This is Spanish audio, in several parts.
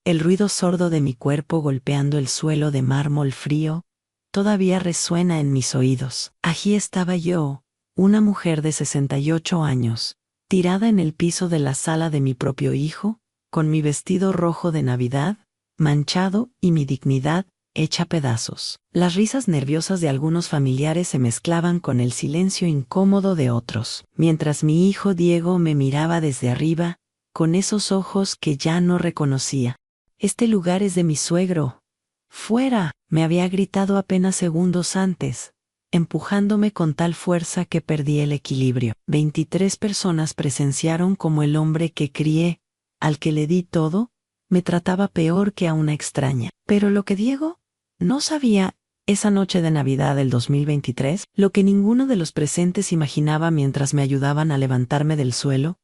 El ruido sordo de mi cuerpo golpeando el suelo de mármol frío todavía resuena en mis oídos. Allí estaba yo, una mujer de 68 años, tirada en el piso de la sala de mi propio hijo, con mi vestido rojo de Navidad, manchado y mi dignidad hecha pedazos. Las risas nerviosas de algunos familiares se mezclaban con el silencio incómodo de otros, mientras mi hijo Diego me miraba desde arriba, con esos ojos que ya no reconocía. «Este lugar es de mi suegro. ¡Fuera!», me había gritado apenas segundos antes, empujándome con tal fuerza que perdí el equilibrio. 23 personas presenciaron cómo el hombre que crié, al que le di todo, me trataba peor que a una extraña. Pero lo que Diego no sabía esa noche de Navidad del 2023, lo que ninguno de los presentes imaginaba mientras me ayudaban a levantarme del suelo,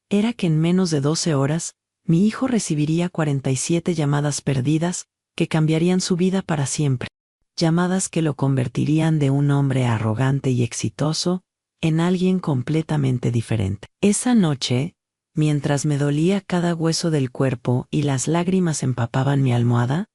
era que en menos de 12 horas, mi hijo recibiría 47 llamadas perdidas que cambiarían su vida para siempre. Llamadas que lo convertirían de un hombre arrogante y exitoso en alguien completamente diferente. Esa noche, mientras me dolía cada hueso del cuerpo y las lágrimas empapaban mi almohada,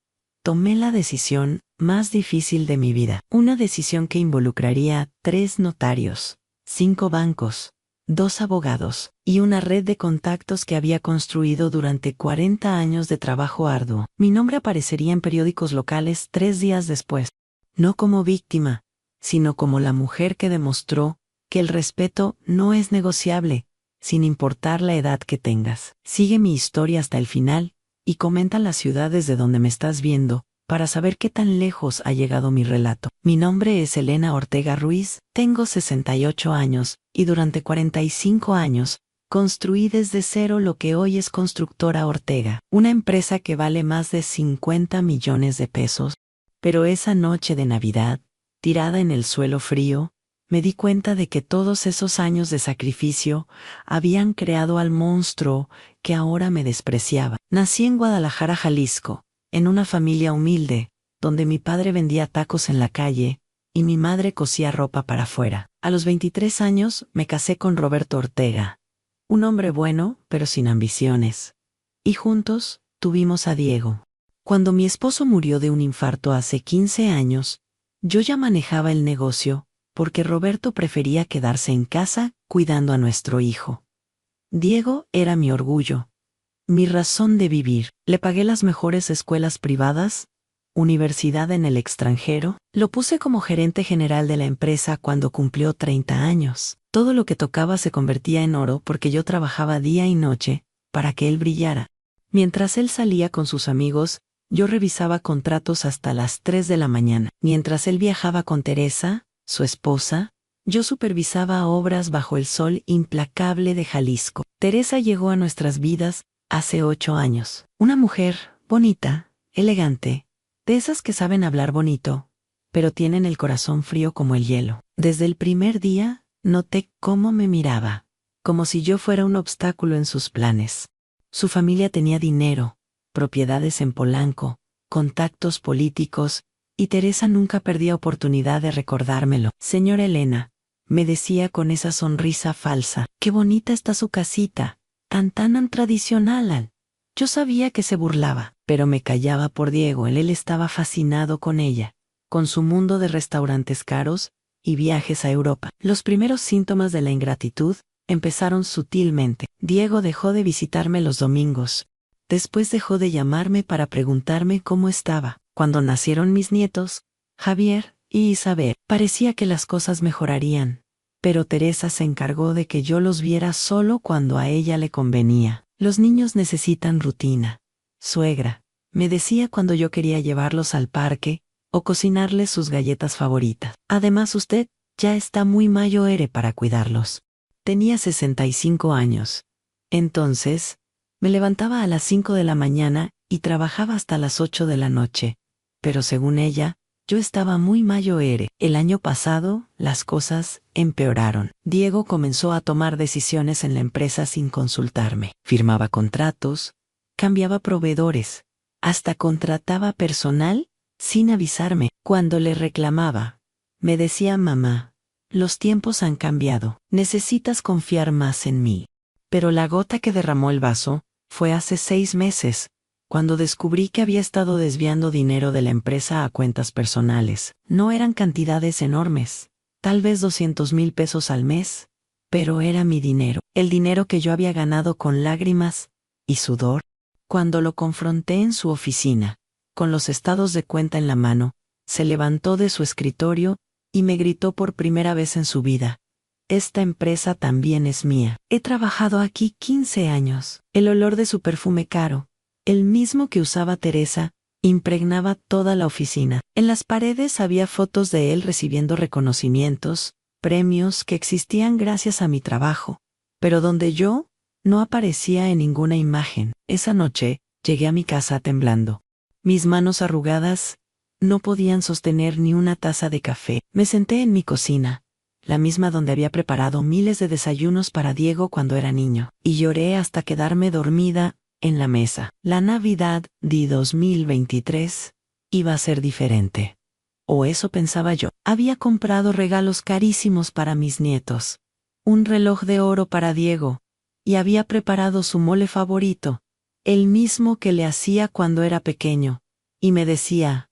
tomé la decisión más difícil de mi vida. Una decisión que involucraría 3 notarios, 5 bancos, 2 abogados y una red de contactos que había construido durante 40 años de trabajo arduo. Mi nombre aparecería en periódicos locales 3 días después, no como víctima, sino como la mujer que demostró que el respeto no es negociable, sin importar la edad que tengas. Sigue mi historia hasta el final y comenta las ciudades de donde me estás viendo para saber qué tan lejos ha llegado mi relato. Mi nombre es Elena Ortega Ruiz, tengo 68 años y durante 45 años construí desde cero lo que hoy es Constructora Ortega, una empresa que vale más de 50 millones de pesos. Pero esa noche de Navidad, tirada en el suelo frío, me di cuenta de que todos esos años de sacrificio habían creado al monstruo que ahora me despreciaba. Nací en Guadalajara, Jalisco, en una familia humilde, donde mi padre vendía tacos en la calle y mi madre cosía ropa para afuera. A los 23 años me casé con Roberto Ortega, un hombre bueno pero sin ambiciones, y juntos tuvimos a Diego. Cuando mi esposo murió de un infarto hace 15 años, yo ya manejaba el negocio porque Roberto prefería quedarse en casa cuidando a nuestro hijo. Diego era mi orgullo, mi razón de vivir. Le pagué las mejores escuelas privadas, universidad en el extranjero, lo puse como gerente general de la empresa cuando cumplió 30 años. Todo lo que tocaba se convertía en oro porque yo trabajaba día y noche para que él brillara. Mientras él salía con sus amigos, yo revisaba contratos hasta las 3 de la mañana. Mientras él viajaba con Teresa, su esposa, yo supervisaba obras bajo el sol implacable de Jalisco. Teresa llegó a nuestras vidas hace 8 años. Una mujer bonita, elegante, de esas que saben hablar bonito, pero tienen el corazón frío como el hielo. Desde el primer día, noté cómo me miraba, como si yo fuera un obstáculo en sus planes. Su familia tenía dinero, propiedades en Polanco, contactos políticos, y Teresa nunca perdía oportunidad de recordármelo. «Señora Elena», me decía con esa sonrisa falsa, «qué bonita está su casita, tan tradicional». Yo sabía que se burlaba, pero me callaba por Diego. Él estaba fascinado con ella, con su mundo de restaurantes caros y viajes a Europa. Los primeros síntomas de la ingratitud empezaron sutilmente. Diego dejó de visitarme los domingos. Después dejó de llamarme para preguntarme cómo estaba. Cuando nacieron mis nietos, Javier y Isabel, parecía que las cosas mejorarían, pero Teresa se encargó de que yo los viera solo cuando a ella le convenía. «Los niños necesitan rutina, suegra», me decía cuando yo quería llevarlos al parque o cocinarles sus galletas favoritas. «Además usted ya está muy mayor para cuidarlos». Tenía 65 años. Entonces, me levantaba a las 5 de la mañana y trabajaba hasta las 8 de la noche. Pero según ella, yo estaba muy mayor. El año pasado, las cosas empeoraron. Diego comenzó a tomar decisiones en la empresa sin consultarme. Firmaba contratos, cambiaba proveedores, hasta contrataba personal sin avisarme. Cuando le reclamaba, me decía: «Mamá, los tiempos han cambiado. Necesitas confiar más en mí». Pero la gota que derramó el vaso fue hace 6 meses, cuando descubrí que había estado desviando dinero de la empresa a cuentas personales. No eran cantidades enormes, tal vez 200,000 pesos al mes, pero era mi dinero, el dinero que yo había ganado con lágrimas y sudor. Cuando lo confronté en su oficina, con los estados de cuenta en la mano, se levantó de su escritorio y me gritó por primera vez en su vida: «Esta empresa también es mía. He trabajado aquí 15 años». El olor de su perfume caro, el mismo que usaba Teresa, impregnaba toda la oficina. En las paredes había fotos de él recibiendo reconocimientos, premios que existían gracias a mi trabajo, pero donde yo no aparecía en ninguna imagen. Esa noche llegué a mi casa temblando. Mis manos arrugadas no podían sostener ni una taza de café. Me senté en mi cocina, la misma donde había preparado miles de desayunos para Diego cuando era niño, y lloré hasta quedarme dormida en la mesa. La Navidad de 2023 iba a ser diferente. O eso pensaba yo. Había comprado regalos carísimos para mis nietos, un reloj de oro para Diego, y había preparado su mole favorito, el mismo que le hacía cuando era pequeño, y me decía: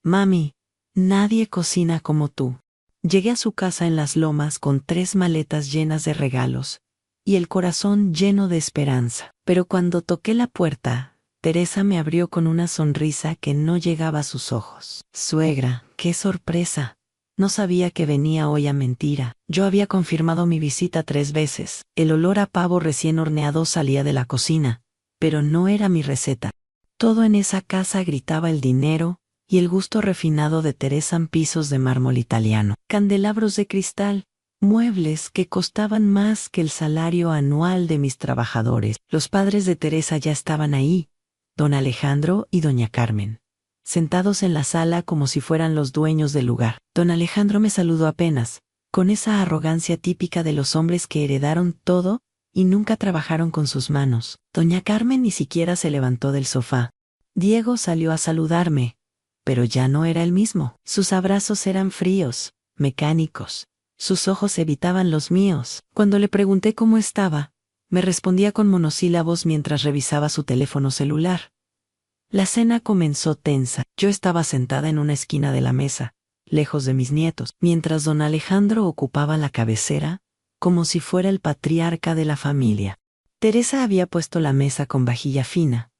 «Mami, nadie cocina como tú». Llegué a su casa en Las Lomas con 3 maletas llenas de regalos y el corazón lleno de esperanza. Pero cuando toqué la puerta, Teresa me abrió con una sonrisa que no llegaba a sus ojos. «Suegra, qué sorpresa. No sabía que venía hoy a mentira». Yo había confirmado mi visita 3 veces. El olor a pavo recién horneado salía de la cocina, pero no era mi receta. Todo en esa casa gritaba el dinero y el gusto refinado de Teresa. Pisos de mármol italiano, candelabros de cristal, muebles que costaban más que el salario anual de mis trabajadores. Los padres de Teresa ya estaban ahí, don Alejandro y doña Carmen, sentados en la sala como si fueran los dueños del lugar. Don Alejandro me saludó apenas, con esa arrogancia típica de los hombres que heredaron todo y nunca trabajaron con sus manos. Doña Carmen ni siquiera se levantó del sofá. Diego salió a saludarme, pero ya no era el mismo. Sus abrazos eran fríos, mecánicos. Sus ojos evitaban los míos. Cuando le pregunté cómo estaba, me respondía con monosílabos mientras revisaba su teléfono celular. La cena comenzó tensa. Yo estaba sentada en una esquina de la mesa, lejos de mis nietos, mientras don Alejandro ocupaba la cabecera, como si fuera el patriarca de la familia. Teresa había puesto la mesa con vajilla fina,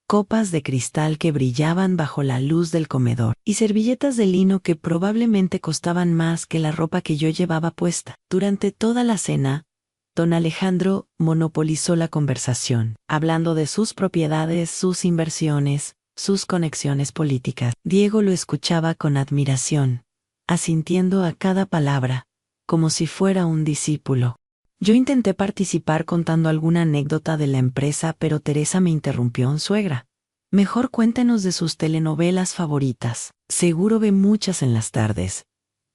copas de cristal que brillaban bajo la luz del comedor, y servilletas de lino que probablemente costaban más que la ropa que yo llevaba puesta. Durante toda la cena, don Alejandro monopolizó la conversación, hablando de sus propiedades, sus inversiones, sus conexiones políticas. Diego lo escuchaba con admiración, asintiendo a cada palabra, como si fuera un discípulo. Yo intenté participar contando alguna anécdota de la empresa, pero Teresa me interrumpió: «Suegra, mejor cuéntenos de sus telenovelas favoritas. Seguro ve muchas en las tardes».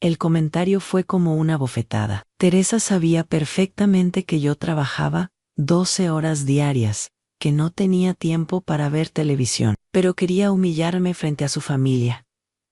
El comentario fue como una bofetada. Teresa sabía perfectamente que yo trabajaba 12 horas diarias, que no tenía tiempo para ver televisión, pero quería humillarme frente a su familia,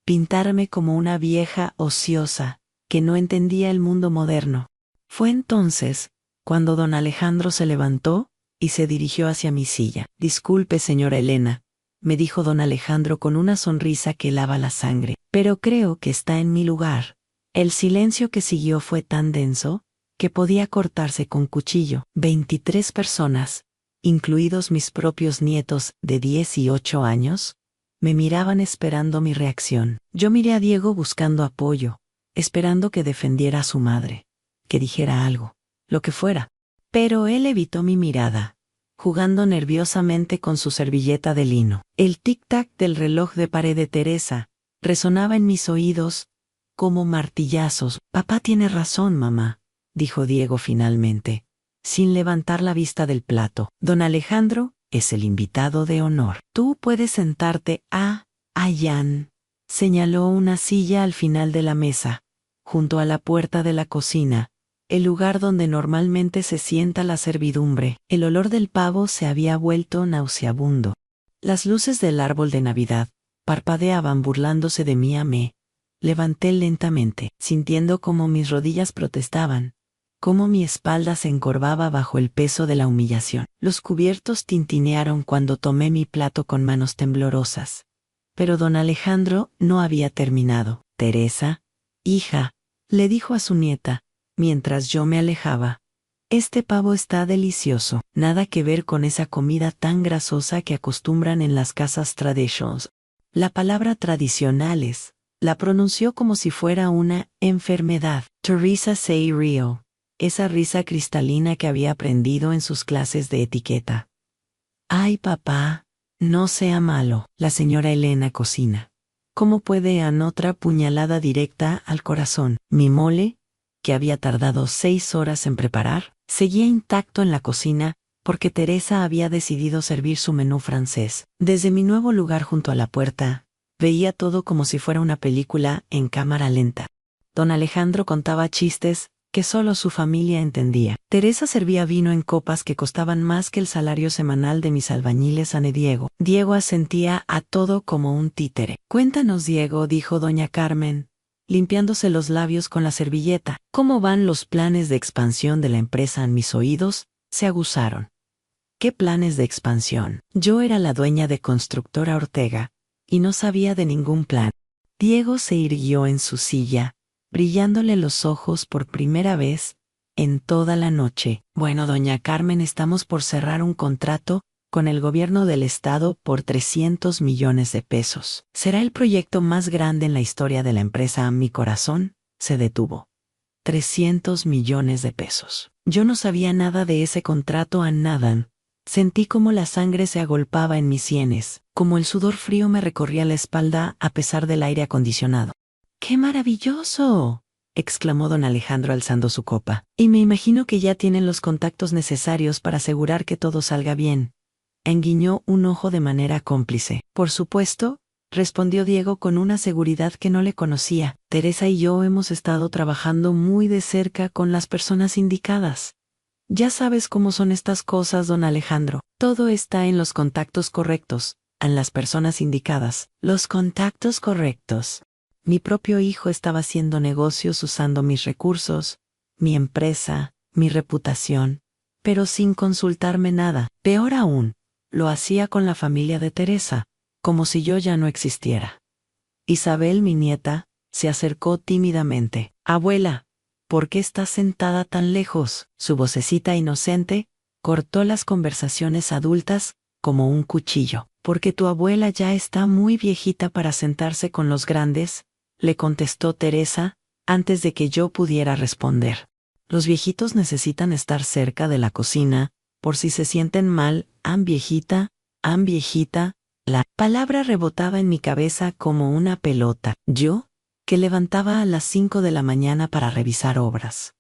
pintarme como una vieja ociosa que no entendía el mundo moderno. Fue entonces cuando don Alejandro se levantó y se dirigió hacia mi silla. «Disculpe, señora Elena», me dijo don Alejandro con una sonrisa que helaba la sangre, «pero creo que está en mi lugar». El silencio que siguió fue tan denso que podía cortarse con cuchillo. 23 personas, incluidos mis propios nietos de 10 y 8 años, me miraban esperando mi reacción. Yo miré a Diego buscando apoyo, esperando que defendiera a su madre, que dijera algo, lo que fuera. Pero él evitó mi mirada, jugando nerviosamente con su servilleta de lino. El tic-tac del reloj de pared de Teresa resonaba en mis oídos como martillazos. «Papá tiene razón, mamá», dijo Diego finalmente, sin levantar la vista del plato. «Don Alejandro es el invitado de honor. Tú puedes sentarte allá», señaló una silla al final de la mesa, junto a la puerta de la cocina, el lugar donde normalmente se sienta la servidumbre. El olor del pavo se había vuelto nauseabundo. Las luces del árbol de Navidad parpadeaban burlándose de mí. Me levanté lentamente, sintiendo como mis rodillas protestaban, cómo mi espalda se encorvaba bajo el peso de la humillación. Los cubiertos tintinearon cuando tomé mi plato con manos temblorosas. Pero don Alejandro no había terminado. Teresa, hija, le dijo a su nieta, mientras yo me alejaba, este pavo está delicioso, nada que ver con esa comida tan grasosa que acostumbran en las casas traditionals. La palabra tradicionales la pronunció como si fuera una enfermedad. Teresa se rió, esa risa cristalina que había aprendido en sus clases de etiqueta. Ay, papá, no sea malo. La señora Elena cocina. ¿Cómo puede otra puñalada directa al corazón? Mi mole, que había tardado 6 horas en preparar, seguía intacto en la cocina porque Teresa había decidido servir su menú francés. Desde mi nuevo lugar junto a la puerta, veía todo como si fuera una película en cámara lenta. Don Alejandro contaba chistes que solo su familia entendía. Teresa servía vino en copas que costaban más que el salario semanal de mis albañiles Ana Diego. Diego asentía a todo como un títere. Cuéntanos, Diego, dijo doña Carmen, limpiándose los labios con la servilleta. ¿Cómo van los planes de expansión de la empresa? En mis oídos se aguzaron. ¿Qué planes de expansión? Yo era la dueña de Constructora Ortega y no sabía de ningún plan. Diego se irguió en su silla, brillándole los ojos por primera vez en toda la noche. Bueno, doña Carmen, estamos por cerrar un contrato con el gobierno del estado por 300 millones de pesos. Será el proyecto más grande en la historia de la empresa. Mi corazón se detuvo. 300 millones de pesos. Yo no sabía nada de ese contrato a nada. Sentí como la sangre se agolpaba en mis sienes, como el sudor frío me recorría la espalda a pesar del aire acondicionado. ¡Qué maravilloso!, exclamó don Alejandro alzando su copa. Y me imagino que ya tienen los contactos necesarios para asegurar que todo salga bien. Enguiñó un ojo de manera cómplice. Por supuesto, respondió Diego con una seguridad que no le conocía. Teresa y yo hemos estado trabajando muy de cerca con las personas indicadas. Ya sabes cómo son estas cosas, don Alejandro. Todo está en los contactos correctos, en las personas indicadas. Los contactos correctos. Mi propio hijo estaba haciendo negocios usando mis recursos, mi empresa, mi reputación, pero sin consultarme nada. Peor aún, lo hacía con la familia de Teresa, como si yo ya no existiera. Isabel, mi nieta, se acercó tímidamente. Abuela, ¿por qué estás sentada tan lejos? Su vocecita inocente cortó las conversaciones adultas como un cuchillo. Porque tu abuela ya está muy viejita para sentarse con los grandes, le contestó Teresa, antes de que yo pudiera responder. Los viejitos necesitan estar cerca de la cocina, por si se sienten mal. Viejita, viejita. La palabra rebotaba en mi cabeza como una pelota. Yo, que levantaba a las 5 de la mañana para revisar obras.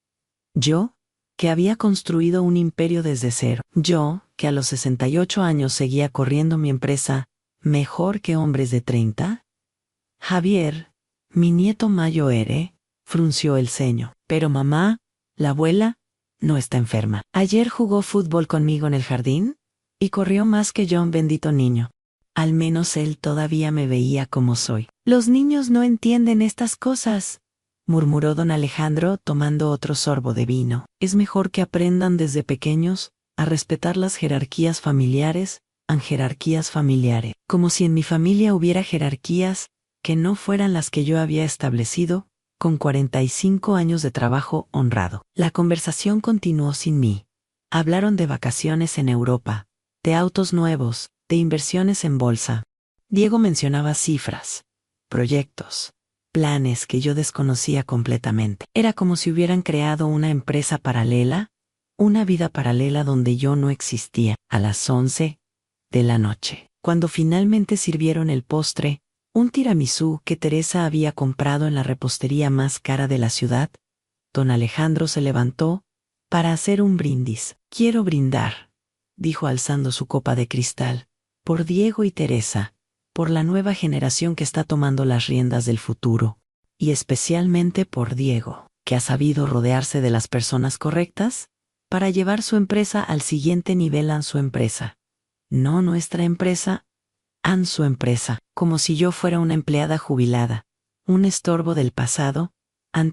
Yo, que había construido un imperio desde cero. Yo, que a los 68 años seguía corriendo mi empresa, mejor que hombres de 30. Javier, mi nieto mayor, frunció el ceño. Pero mamá, la abuela, no está enferma. Ayer jugó fútbol conmigo en el jardín y corrió más que yo, un bendito niño. Al menos él todavía me veía como soy. Los niños no entienden estas cosas, murmuró don Alejandro tomando otro sorbo de vino. Es mejor que aprendan desde pequeños a respetar las jerarquías familiares, como si en mi familia hubiera jerarquías que no fueran las que yo había establecido, con 45 años de trabajo honrado. La conversación continuó sin mí. Hablaron de vacaciones en Europa, de autos nuevos, de inversiones en bolsa. Diego mencionaba cifras, proyectos, planes que yo desconocía completamente. Era como si hubieran creado una empresa paralela, una vida paralela donde yo no existía. A las 11 de la noche, cuando finalmente sirvieron el postre, un tiramisú que Teresa había comprado en la repostería más cara de la ciudad, don Alejandro se levantó para hacer un brindis. Quiero brindar, dijo alzando su copa de cristal, por Diego y Teresa, por la nueva generación que está tomando las riendas del futuro, y especialmente por Diego, que ha sabido rodearse de las personas correctas para llevar su empresa al siguiente nivel. En su empresa, no nuestra empresa, en su empresa, como si yo fuera una empleada jubilada, un estorbo del pasado.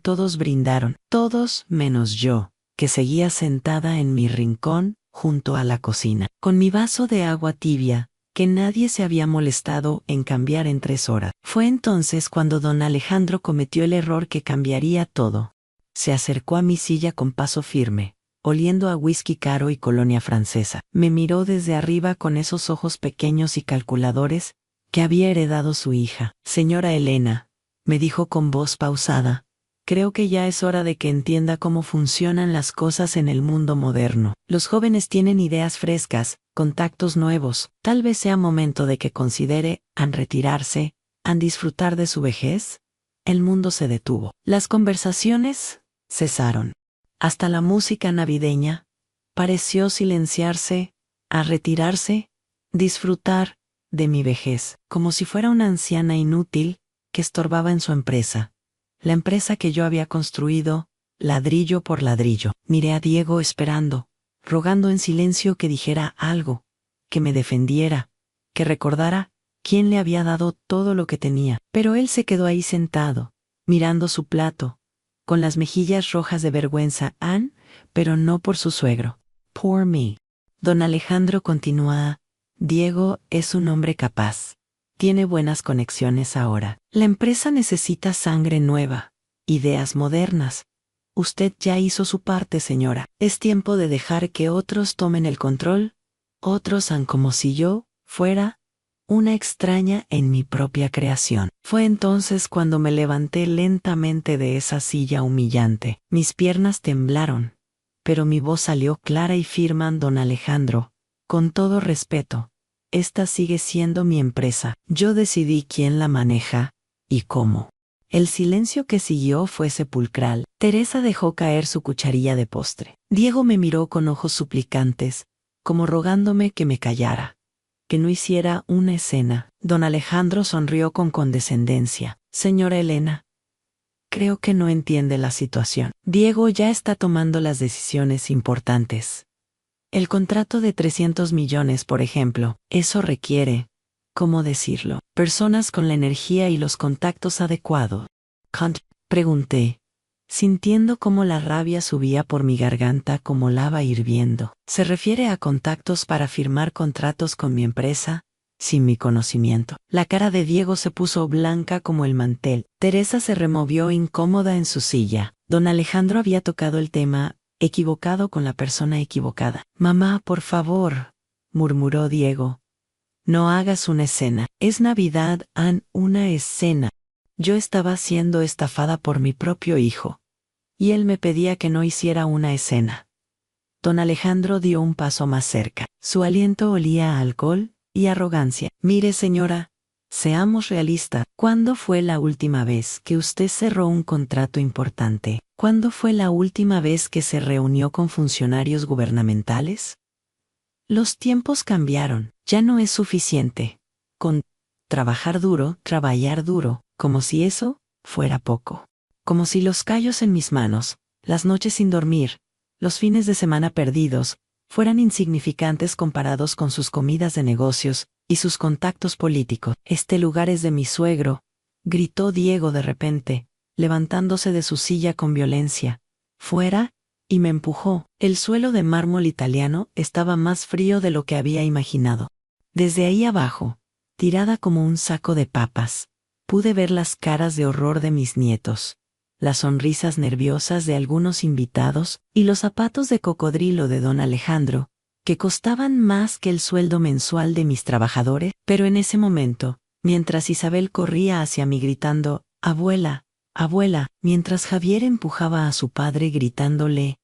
Todos brindaron, todos menos yo, que seguía sentada en mi rincón junto a la cocina, con mi vaso de agua tibia, que nadie se había molestado en cambiar en 3 horas. Fue entonces cuando don Alejandro cometió el error que cambiaría todo. Se acercó a mi silla con paso firme, oliendo a whisky caro y colonia francesa. Me miró desde arriba con esos ojos pequeños y calculadores que había heredado su hija. Señora Elena, me dijo con voz pausada, creo que ya es hora de que entienda cómo funcionan las cosas en el mundo moderno. Los jóvenes tienen ideas frescas, contactos nuevos. Tal vez sea momento de que considere, an retirarse, an disfrutar de su vejez. El mundo se detuvo. Las conversaciones cesaron. Hasta la música navideña pareció silenciarse, a retirarse, disfrutar de mi vejez, como si fuera una anciana inútil que estorbaba en su empresa. La empresa que yo había construido, ladrillo por ladrillo. Miré a Diego esperando, rogando en silencio que dijera algo, que me defendiera, que recordara quién le había dado todo lo que tenía. Pero él se quedó ahí sentado, mirando su plato, con las mejillas rojas de vergüenza, pero no por su suegro. Poor me. Don Alejandro continúa, Diego es un hombre capaz. Tiene buenas conexiones ahora. La empresa necesita sangre nueva, ideas modernas. Usted ya hizo su parte, señora. Es tiempo de dejar que otros tomen el control. Otros han como si yo fuera una extraña en mi propia creación. Fue entonces cuando me levanté lentamente de esa silla humillante. Mis piernas temblaron, pero mi voz salió clara y firme. Don Alejandro, con todo respeto, esta sigue siendo mi empresa. Yo decidí quién la maneja y cómo. El silencio que siguió fue sepulcral. Teresa dejó caer su cucharilla de postre. Diego me miró con ojos suplicantes, como rogándome que me callara, que no hiciera una escena. Don Alejandro sonrió con condescendencia. Señora Elena, creo que no entiende la situación. Diego ya está tomando las decisiones importantes. El contrato de 300 millones, por ejemplo, eso requiere, ¿cómo decirlo?, personas con la energía y los contactos adecuados. Pregunté, sintiendo cómo la rabia subía por mi garganta como lava hirviendo. ¿Se refiere a contactos para firmar contratos con mi empresa, sin mi conocimiento? La cara de Diego se puso blanca como el mantel. Teresa se removió incómoda en su silla. Don Alejandro había tocado el tema equivocado con la persona equivocada. Mamá, por favor, murmuró Diego. No hagas una escena. Es Navidad, una escena. Yo estaba siendo estafada por mi propio hijo, y él me pedía que no hiciera una escena. Don Alejandro dio un paso más cerca. Su aliento olía a alcohol y arrogancia. Mire, señora, seamos realistas. ¿Cuándo fue la última vez que usted cerró un contrato importante? ¿Cuándo fue la última vez que se reunió con funcionarios gubernamentales? Los tiempos cambiaron. Ya no es suficiente con trabajar duro, como si eso fuera poco. Como si los callos en mis manos, las noches sin dormir, los fines de semana perdidos, fueran insignificantes comparados con sus comidas de negocios y sus contactos políticos. Este lugar es de mi suegro, gritó Diego de repente, levantándose de su silla con violencia. Fuera, y me empujó. El suelo de mármol italiano estaba más frío de lo que había imaginado. Desde ahí abajo, tirada como un saco de papas, pude ver las caras de horror de mis nietos, las sonrisas nerviosas de algunos invitados y los zapatos de cocodrilo de don Alejandro, que costaban más que el sueldo mensual de mis trabajadores. Pero en ese momento, mientras Isabel corría hacia mí gritando, «Abuela, abuela», mientras Javier empujaba a su padre gritándole,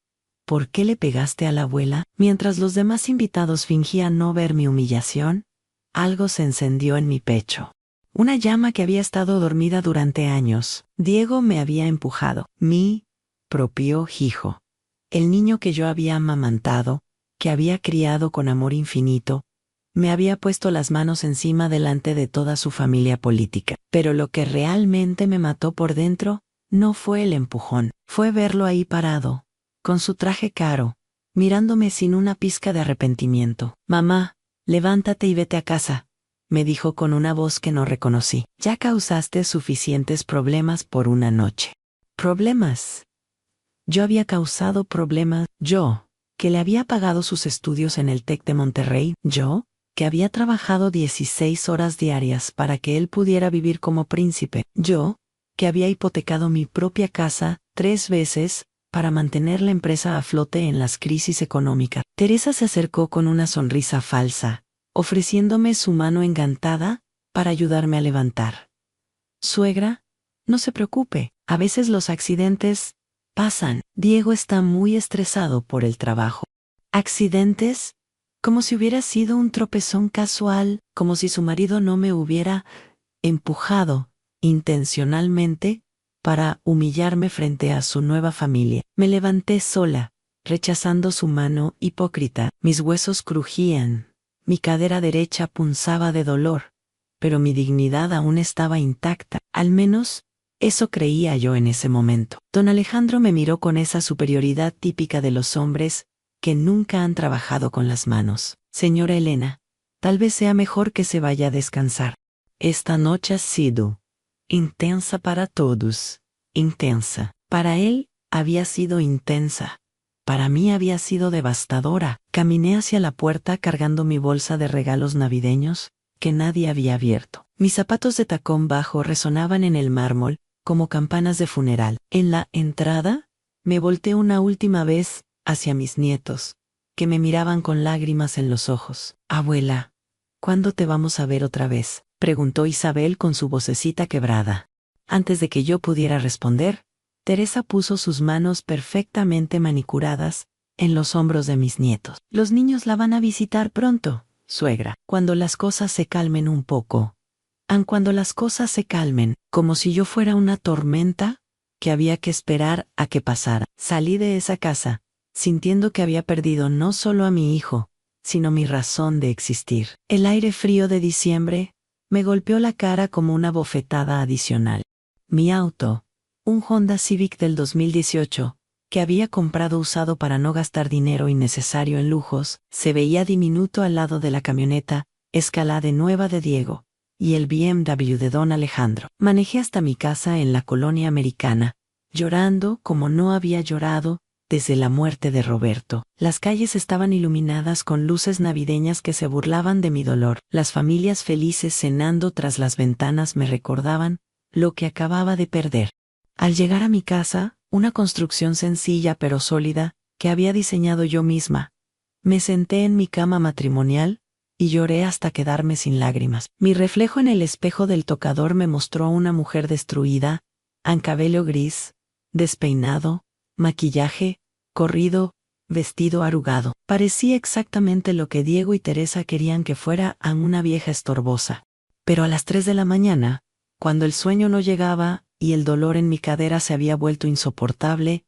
«¿Por qué le pegaste a la abuela?», mientras los demás invitados fingían no ver mi humillación, algo se encendió en mi pecho. Una llama que había estado dormida durante años. Diego me había empujado. Mi propio hijo. El niño que yo había amamantado, que había criado con amor infinito, me había puesto las manos encima delante de toda su familia política. Pero lo que realmente me mató por dentro no fue el empujón, fue verlo ahí parado, con su traje caro, mirándome sin una pizca de arrepentimiento. «Mamá, levántate y vete a casa», me dijo con una voz que no reconocí. «Ya causaste suficientes problemas por una noche». «¿Problemas?». Yo había causado problemas. Yo, que le había pagado sus estudios en el TEC de Monterrey. Yo, que había trabajado 16 horas diarias para que él pudiera vivir como príncipe. Yo, que había hipotecado mi propia casa 3 veces para mantener la empresa a flote en las crisis económicas. Teresa se acercó con una sonrisa falsa, ofreciéndome su mano encantada para ayudarme a levantar. Suegra, no se preocupe, a veces los accidentes pasan. Diego está muy estresado por el trabajo. ¿Accidentes? Como si hubiera sido un tropezón casual, como si su marido no me hubiera empujado intencionalmente para humillarme frente a su nueva familia. Me levanté sola, rechazando su mano hipócrita. Mis huesos crujían, mi cadera derecha punzaba de dolor, pero mi dignidad aún estaba intacta. Al menos, eso creía yo en ese momento. Don Alejandro me miró con esa superioridad típica de los hombres que nunca han trabajado con las manos. Señora Elena, tal vez sea mejor que se vaya a descansar. Esta noche ha sido intensa para todos. Intensa. Para él había sido intensa. Para mí había sido devastadora. Caminé hacia la puerta cargando mi bolsa de regalos navideños que nadie había abierto. Mis zapatos de tacón bajo resonaban en el mármol como campanas de funeral. En la entrada, me volteé una última vez hacia mis nietos, que me miraban con lágrimas en los ojos. Abuela, ¿cuándo te vamos a ver otra vez?, preguntó Isabel con su vocecita quebrada. Antes de que yo pudiera responder, Teresa puso sus manos perfectamente manicuradas en los hombros de mis nietos. Los niños la van a visitar pronto, suegra, cuando las cosas se calmen un poco. Cuando las cosas se calmen, como si yo fuera una tormenta que había que esperar a que pasara. Salí de esa casa, sintiendo que había perdido no solo a mi hijo, sino mi razón de existir. El aire frío de diciembre me golpeó la cara como una bofetada adicional. Mi auto, un Honda Civic del 2018, que había comprado usado para no gastar dinero innecesario en lujos, se veía diminuto al lado de la camioneta Escalade nueva de Diego y el BMW de Don Alejandro. Manejé hasta mi casa en la colonia americana, llorando como no había llorado desde la muerte de Roberto. Las calles estaban iluminadas con luces navideñas que se burlaban de mi dolor. Las familias felices cenando tras las ventanas me recordaban lo que acababa de perder. Al llegar a mi casa, una construcción sencilla pero sólida, que había diseñado yo misma, me senté en mi cama matrimonial y lloré hasta quedarme sin lágrimas. Mi reflejo en el espejo del tocador me mostró a una mujer destruida, en cabello gris, despeinado, maquillaje corrido, vestido arrugado. Parecía exactamente lo que Diego y Teresa querían que fuera a una vieja estorbosa. Pero a las 3 de la mañana, cuando el sueño no llegaba y el dolor en mi cadera se había vuelto insoportable,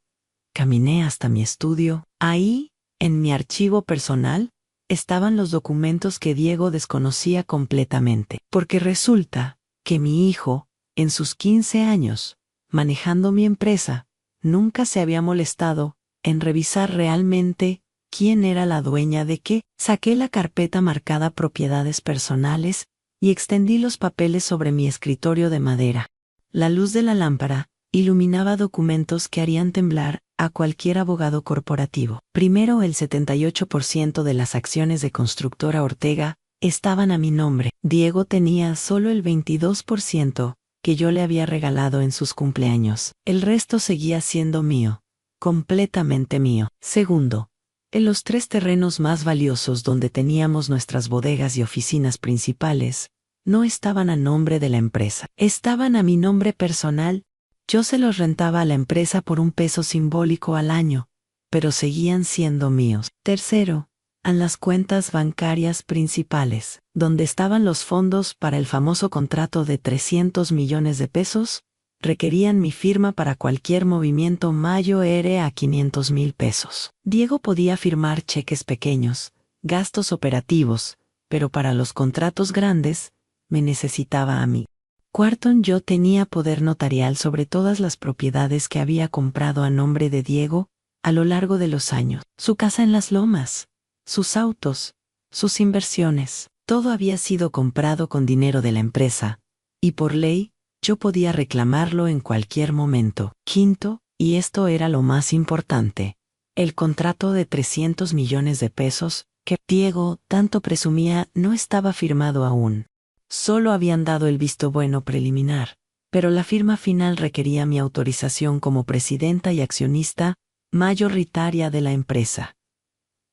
caminé hasta mi estudio. Ahí, en mi archivo personal, estaban los documentos que Diego desconocía completamente. Porque resulta que mi hijo, en sus 15 años, manejando mi empresa, nunca se había molestado en revisar realmente quién era la dueña de qué. Saqué la carpeta marcada propiedades personales y extendí los papeles sobre mi escritorio de madera. La luz de la lámpara iluminaba documentos que harían temblar a cualquier abogado corporativo. Primero, el 78% de las acciones de Constructora Ortega estaban a mi nombre. Diego tenía solo el 22% que yo le había regalado en sus cumpleaños. El resto seguía siendo mío, completamente mío. Segundo, en los 3 terrenos más valiosos donde teníamos nuestras bodegas y oficinas principales, no estaban a nombre de la empresa. Estaban a mi nombre personal. Yo se los rentaba a la empresa por un peso simbólico al año, pero seguían siendo míos. Tercero, en las cuentas bancarias principales, donde estaban los fondos para el famoso contrato de 300 millones de pesos, requerían mi firma para cualquier movimiento mayor a 500,000 pesos. Diego podía firmar cheques pequeños, gastos operativos, pero para los contratos grandes, me necesitaba a mí. Cuarto, yo tenía poder notarial sobre todas las propiedades que había comprado a nombre de Diego a lo largo de los años. Su casa en Las Lomas, sus autos, sus inversiones, todo había sido comprado con dinero de la empresa, y por ley, yo podía reclamarlo en cualquier momento. Quinto, Y esto era lo más importante. El contrato de 300 millones de pesos, que Diego tanto presumía, no estaba firmado aún. Solo habían dado el visto bueno preliminar, pero la firma final requería mi autorización como presidenta y accionista mayoritaria de la empresa.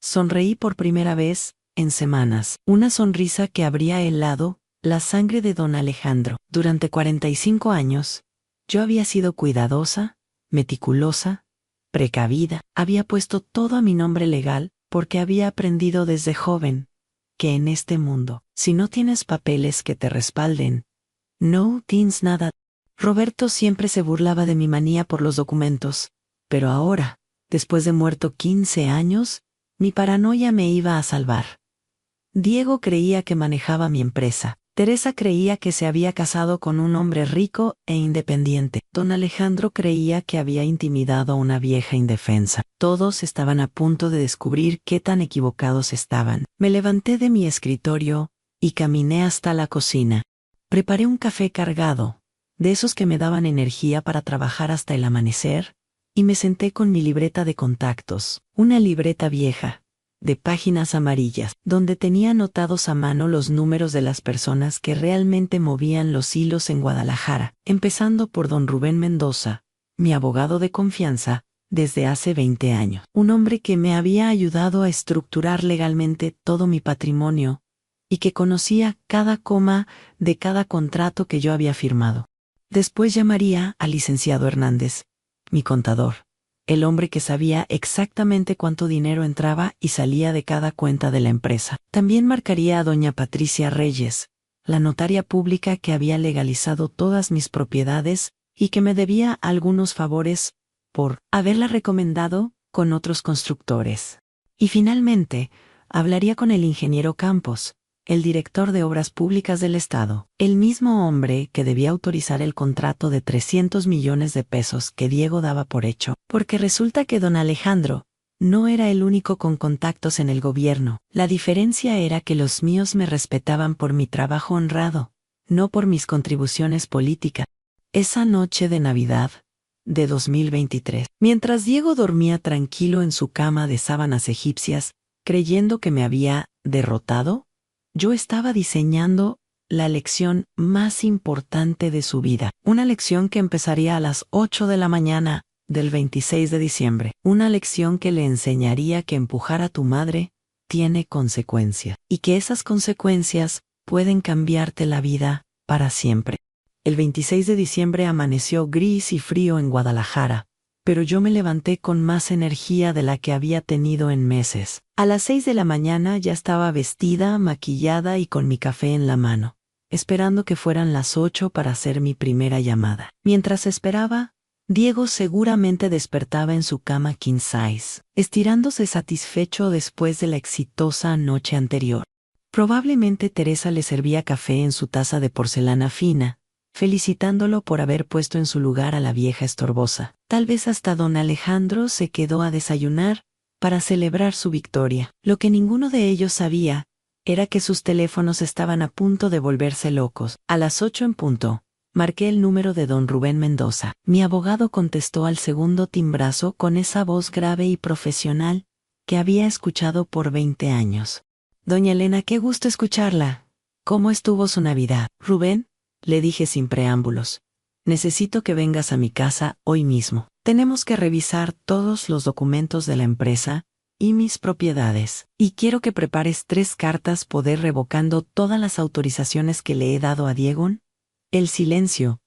Sonreí por primera vez en semanas, una sonrisa que habría helado la sangre de don Alejandro. Durante 45 años, yo había sido cuidadosa, meticulosa, precavida, había puesto todo a mi nombre legal porque había aprendido desde joven que en este mundo, si no tienes papeles que te respalden, no tienes nada. Roberto siempre se burlaba de mi manía por los documentos, pero ahora, después de muerto 15 años, mi paranoia me iba a salvar. Diego creía que manejaba mi empresa. Teresa creía que se había casado con un hombre rico e independiente. Don Alejandro creía que había intimidado a una vieja indefensa. Todos estaban a punto de descubrir qué tan equivocados estaban. Me levanté de mi escritorio y caminé hasta la cocina. Preparé un café cargado, de esos que me daban energía para trabajar hasta el amanecer, y me senté con mi libreta de contactos, una libreta vieja, de páginas amarillas, donde tenía anotados a mano los números de las personas que realmente movían los hilos en Guadalajara, empezando por don Rubén Mendoza, mi abogado de confianza, desde hace 20 años, un hombre que me había ayudado a estructurar legalmente todo mi patrimonio y que conocía cada coma de cada contrato que yo había firmado. Después llamaría al licenciado Hernández, mi contador, el hombre que sabía exactamente cuánto dinero entraba y salía de cada cuenta de la empresa. También marcaría a doña Patricia Reyes, la notaria pública que había legalizado todas mis propiedades y que me debía algunos favores por haberla recomendado con otros constructores. Y finalmente, hablaría con el ingeniero Campos, el director de Obras Públicas del Estado, el mismo hombre que debía autorizar el contrato de 300 millones de pesos que Diego daba por hecho, porque resulta que don Alejandro no era el único con contactos en el gobierno. La diferencia era que los míos me respetaban por mi trabajo honrado, no por mis contribuciones políticas. Esa noche de Navidad de 2023, mientras Diego dormía tranquilo en su cama de sábanas egipcias, creyendo que me había derrotado, yo estaba diseñando la lección más importante de su vida, una lección que empezaría a las 8 de la mañana del 26 de diciembre, una lección que le enseñaría que empujar a tu madre tiene consecuencias, y que esas consecuencias pueden cambiarte la vida para siempre. El 26 de diciembre amaneció gris y frío en Guadalajara, pero yo me levanté con más energía de la que había tenido en meses. A las 6 de la mañana ya estaba vestida, maquillada y con mi café en la mano, esperando que fueran las 8 para hacer mi primera llamada. Mientras esperaba, Diego seguramente despertaba en su cama king size, estirándose satisfecho después de la exitosa noche anterior. Probablemente Teresa le servía café en su taza de porcelana fina, felicitándolo por haber puesto en su lugar a la vieja estorbosa. Tal vez hasta don Alejandro se quedó a desayunar para celebrar su victoria. Lo que ninguno de ellos sabía era que sus teléfonos estaban a punto de volverse locos. A las 8 en punto, marqué el número de don Rubén Mendoza. Mi abogado contestó al segundo timbrazo con esa voz grave y profesional que había escuchado por 20 años. Doña Elena, qué gusto escucharla. ¿Cómo estuvo su Navidad? Rubén, le dije sin preámbulos, necesito que vengas a mi casa hoy mismo. Tenemos que revisar todos los documentos de la empresa y mis propiedades. Y quiero que prepares 3 cartas poder revocando todas las autorizaciones que le he dado a Diego. El silencio,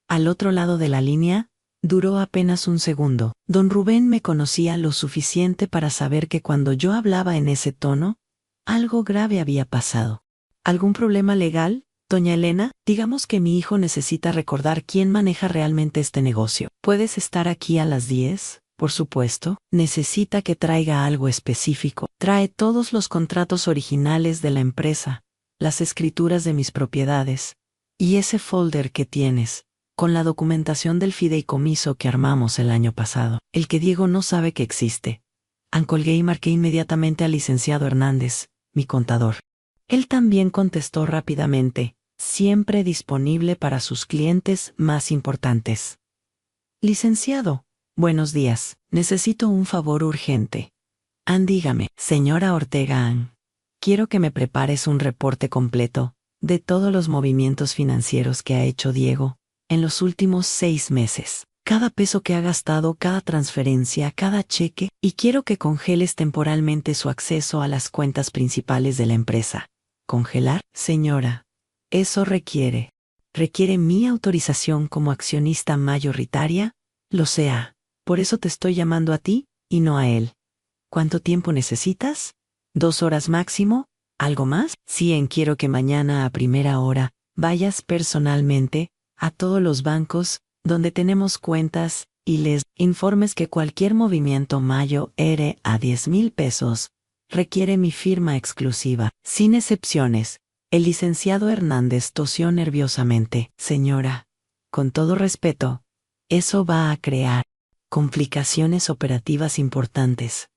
al otro lado de la línea, duró apenas un segundo. Don Rubén me conocía lo suficiente para saber que cuando yo hablaba en ese tono, algo grave había pasado. ¿Algún problema legal? Doña Elena, digamos que mi hijo necesita recordar quién maneja realmente este negocio. ¿Puedes estar aquí a las 10? Por supuesto. Necesita que traiga algo específico. Trae todos los contratos originales de la empresa, las escrituras de mis propiedades, y ese folder que tienes, con la documentación del fideicomiso que armamos el año pasado, el que Diego no sabe que existe. Colgué y marqué inmediatamente al licenciado Hernández, mi contador. Él también contestó rápidamente, siempre disponible para sus clientes más importantes. Licenciado, Buenos días. Necesito un favor urgente. Dígame, señora Ortega Ann. Quiero que me prepares un reporte completo de todos los movimientos financieros que ha hecho Diego en los últimos 6 meses. Cada peso que ha gastado, cada transferencia, cada cheque, y quiero que congeles temporalmente su acceso a las cuentas principales de la empresa. ¿Congelar? Señora, eso requiere mi autorización como accionista mayoritaria. Lo sea. Por eso te estoy llamando a ti y no a él. ¿Cuánto tiempo necesitas? 2 horas máximo. ¿Algo más? Sí, quiero que mañana a primera hora vayas personalmente a todos los bancos donde tenemos cuentas y les informes que cualquier movimiento mayor a 10,000 pesos requiere mi firma exclusiva, sin excepciones. El licenciado Hernández tosió nerviosamente. Señora, con todo respeto, eso va a crear complicaciones operativas importantes.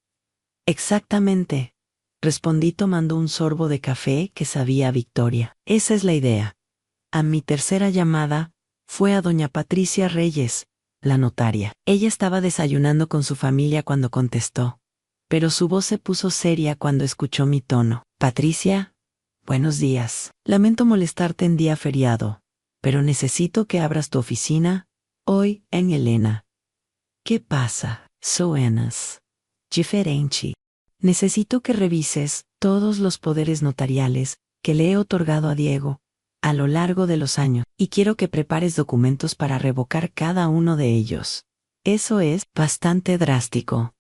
Exactamente, respondí tomando un sorbo de café que sabía a victoria. Esa es la idea. A mi tercera llamada fue a doña Patricia Reyes, la notaria. Ella estaba desayunando con su familia cuando contestó, pero su voz se puso seria cuando escuchó mi tono. Patricia, buenos días. Lamento molestarte en día feriado, pero necesito que abras tu oficina hoy en Elena. ¿Qué pasa? Suenas diferente. Necesito que revises todos los poderes notariales que le he otorgado a Diego a lo largo de los años, y quiero que prepares documentos para revocar cada uno de ellos. Eso es bastante drástico.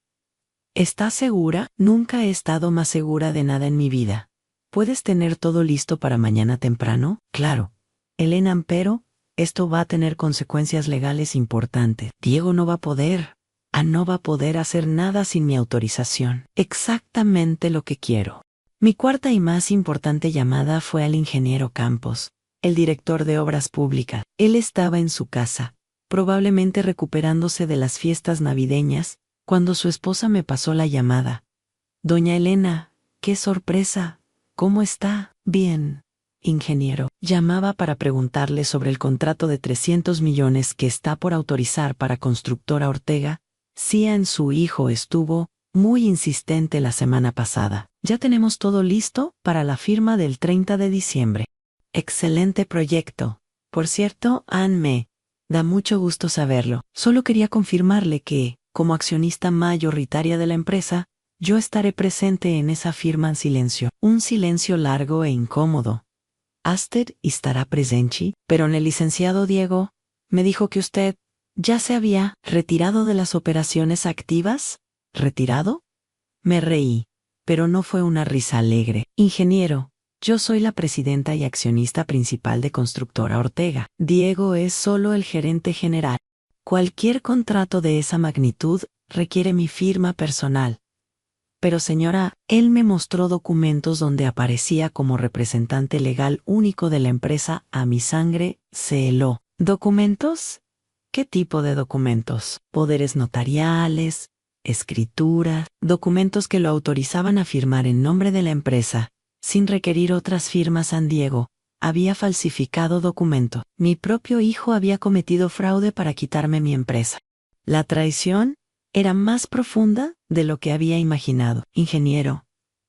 ¿Estás segura? Nunca he estado más segura de nada en mi vida. ¿Puedes tener todo listo para mañana temprano? Claro. Elena, pero esto va a tener consecuencias legales importantes. Diego no va a poder hacer nada sin mi autorización. Exactamente lo que quiero. Mi cuarta y más importante llamada fue al ingeniero Campos, el director de obras públicas. Él estaba en su casa, probablemente recuperándose de las fiestas navideñas, cuando su esposa me pasó la llamada. Doña Elena, qué sorpresa. ¿Cómo está? Bien. Ingeniero, llamaba para preguntarle sobre el contrato de 300 millones que está por autorizar para Constructora Ortega. Cian, su hijo, estuvo muy insistente la semana pasada. Ya tenemos todo listo para la firma del 30 de diciembre. Excelente proyecto. Por cierto, Ann, me da mucho gusto saberlo. Solo quería confirmarle que, como accionista mayoritaria de la empresa, yo estaré presente en esa firma en silencio. Un silencio largo e incómodo. Aster estará presente, pero el licenciado Diego me dijo que usted ya se había retirado de las operaciones activas. ¿Retirado? Me reí, pero no fue una risa alegre. Ingeniero, yo soy la presidenta y accionista principal de Constructora Ortega. Diego es solo el gerente general. Cualquier contrato de esa magnitud requiere mi firma personal. Pero señora, él me mostró documentos donde aparecía como representante legal único de la empresa a mi sangre, se heló. ¿Documentos? ¿Qué tipo de documentos? Poderes notariales, escrituras, documentos que lo autorizaban a firmar en nombre de la empresa, sin requerir otras firmas. San Diego había falsificado documento. Mi propio hijo había cometido fraude para quitarme mi empresa. La traición era más profunda de lo que había imaginado. Ingeniero,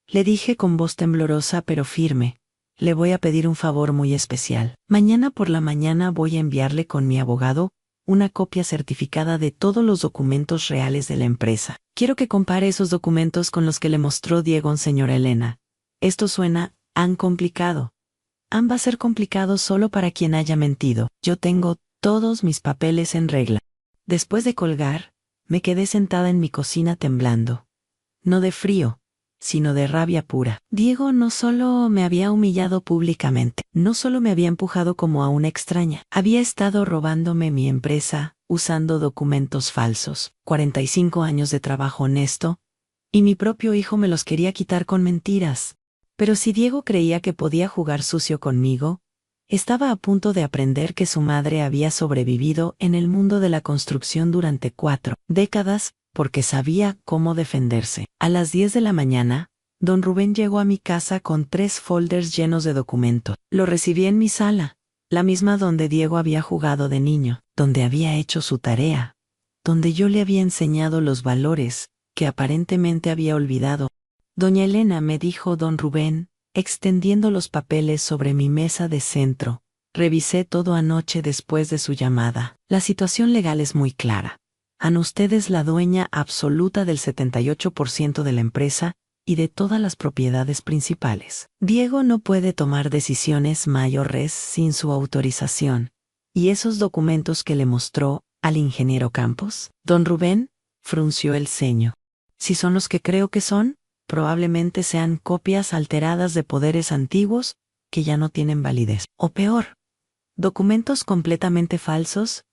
le dije con voz temblorosa pero firme, le voy a pedir un favor muy especial. Mañana por la mañana voy a enviarle con mi abogado una copia certificada de todos los documentos reales de la empresa. Quiero que compare esos documentos con los que le mostró Diego, señora Elena. Esto suena complicado. Va a ser complicado solo para quien haya mentido. Yo tengo todos mis papeles en regla. Después de colgar, me quedé sentada en mi cocina temblando. No de frío, sino de rabia pura. Diego no solo me había humillado públicamente, no solo me había empujado como a una extraña, había estado robándome mi empresa, usando documentos falsos, 45 años de trabajo honesto, y mi propio hijo me los quería quitar con mentiras. Pero si Diego creía que podía jugar sucio conmigo, estaba a punto de aprender que su madre había sobrevivido en el mundo de la construcción durante 4 décadas, porque sabía cómo defenderse. A las 10 de la mañana, don Rubén llegó a mi casa con 3 folders llenos de documentos. Lo recibí en mi sala, la misma donde Diego había jugado de niño, donde había hecho su tarea, donde yo le había enseñado los valores que aparentemente había olvidado. Doña Elena, me dijo don Rubén, extendiendo los papeles sobre mi mesa de centro. Revisé todo anoche después de su llamada. La situación legal es muy clara. Usted es la dueña absoluta del 78% de la empresa y de todas las propiedades principales. Diego no puede tomar decisiones mayores sin su autorización. ¿Y esos documentos que le mostró al ingeniero Campos? Don Rubén frunció el ceño. Si son los que creo que son, probablemente sean copias alteradas de poderes antiguos que ya no tienen validez. O peor, documentos completamente falsos.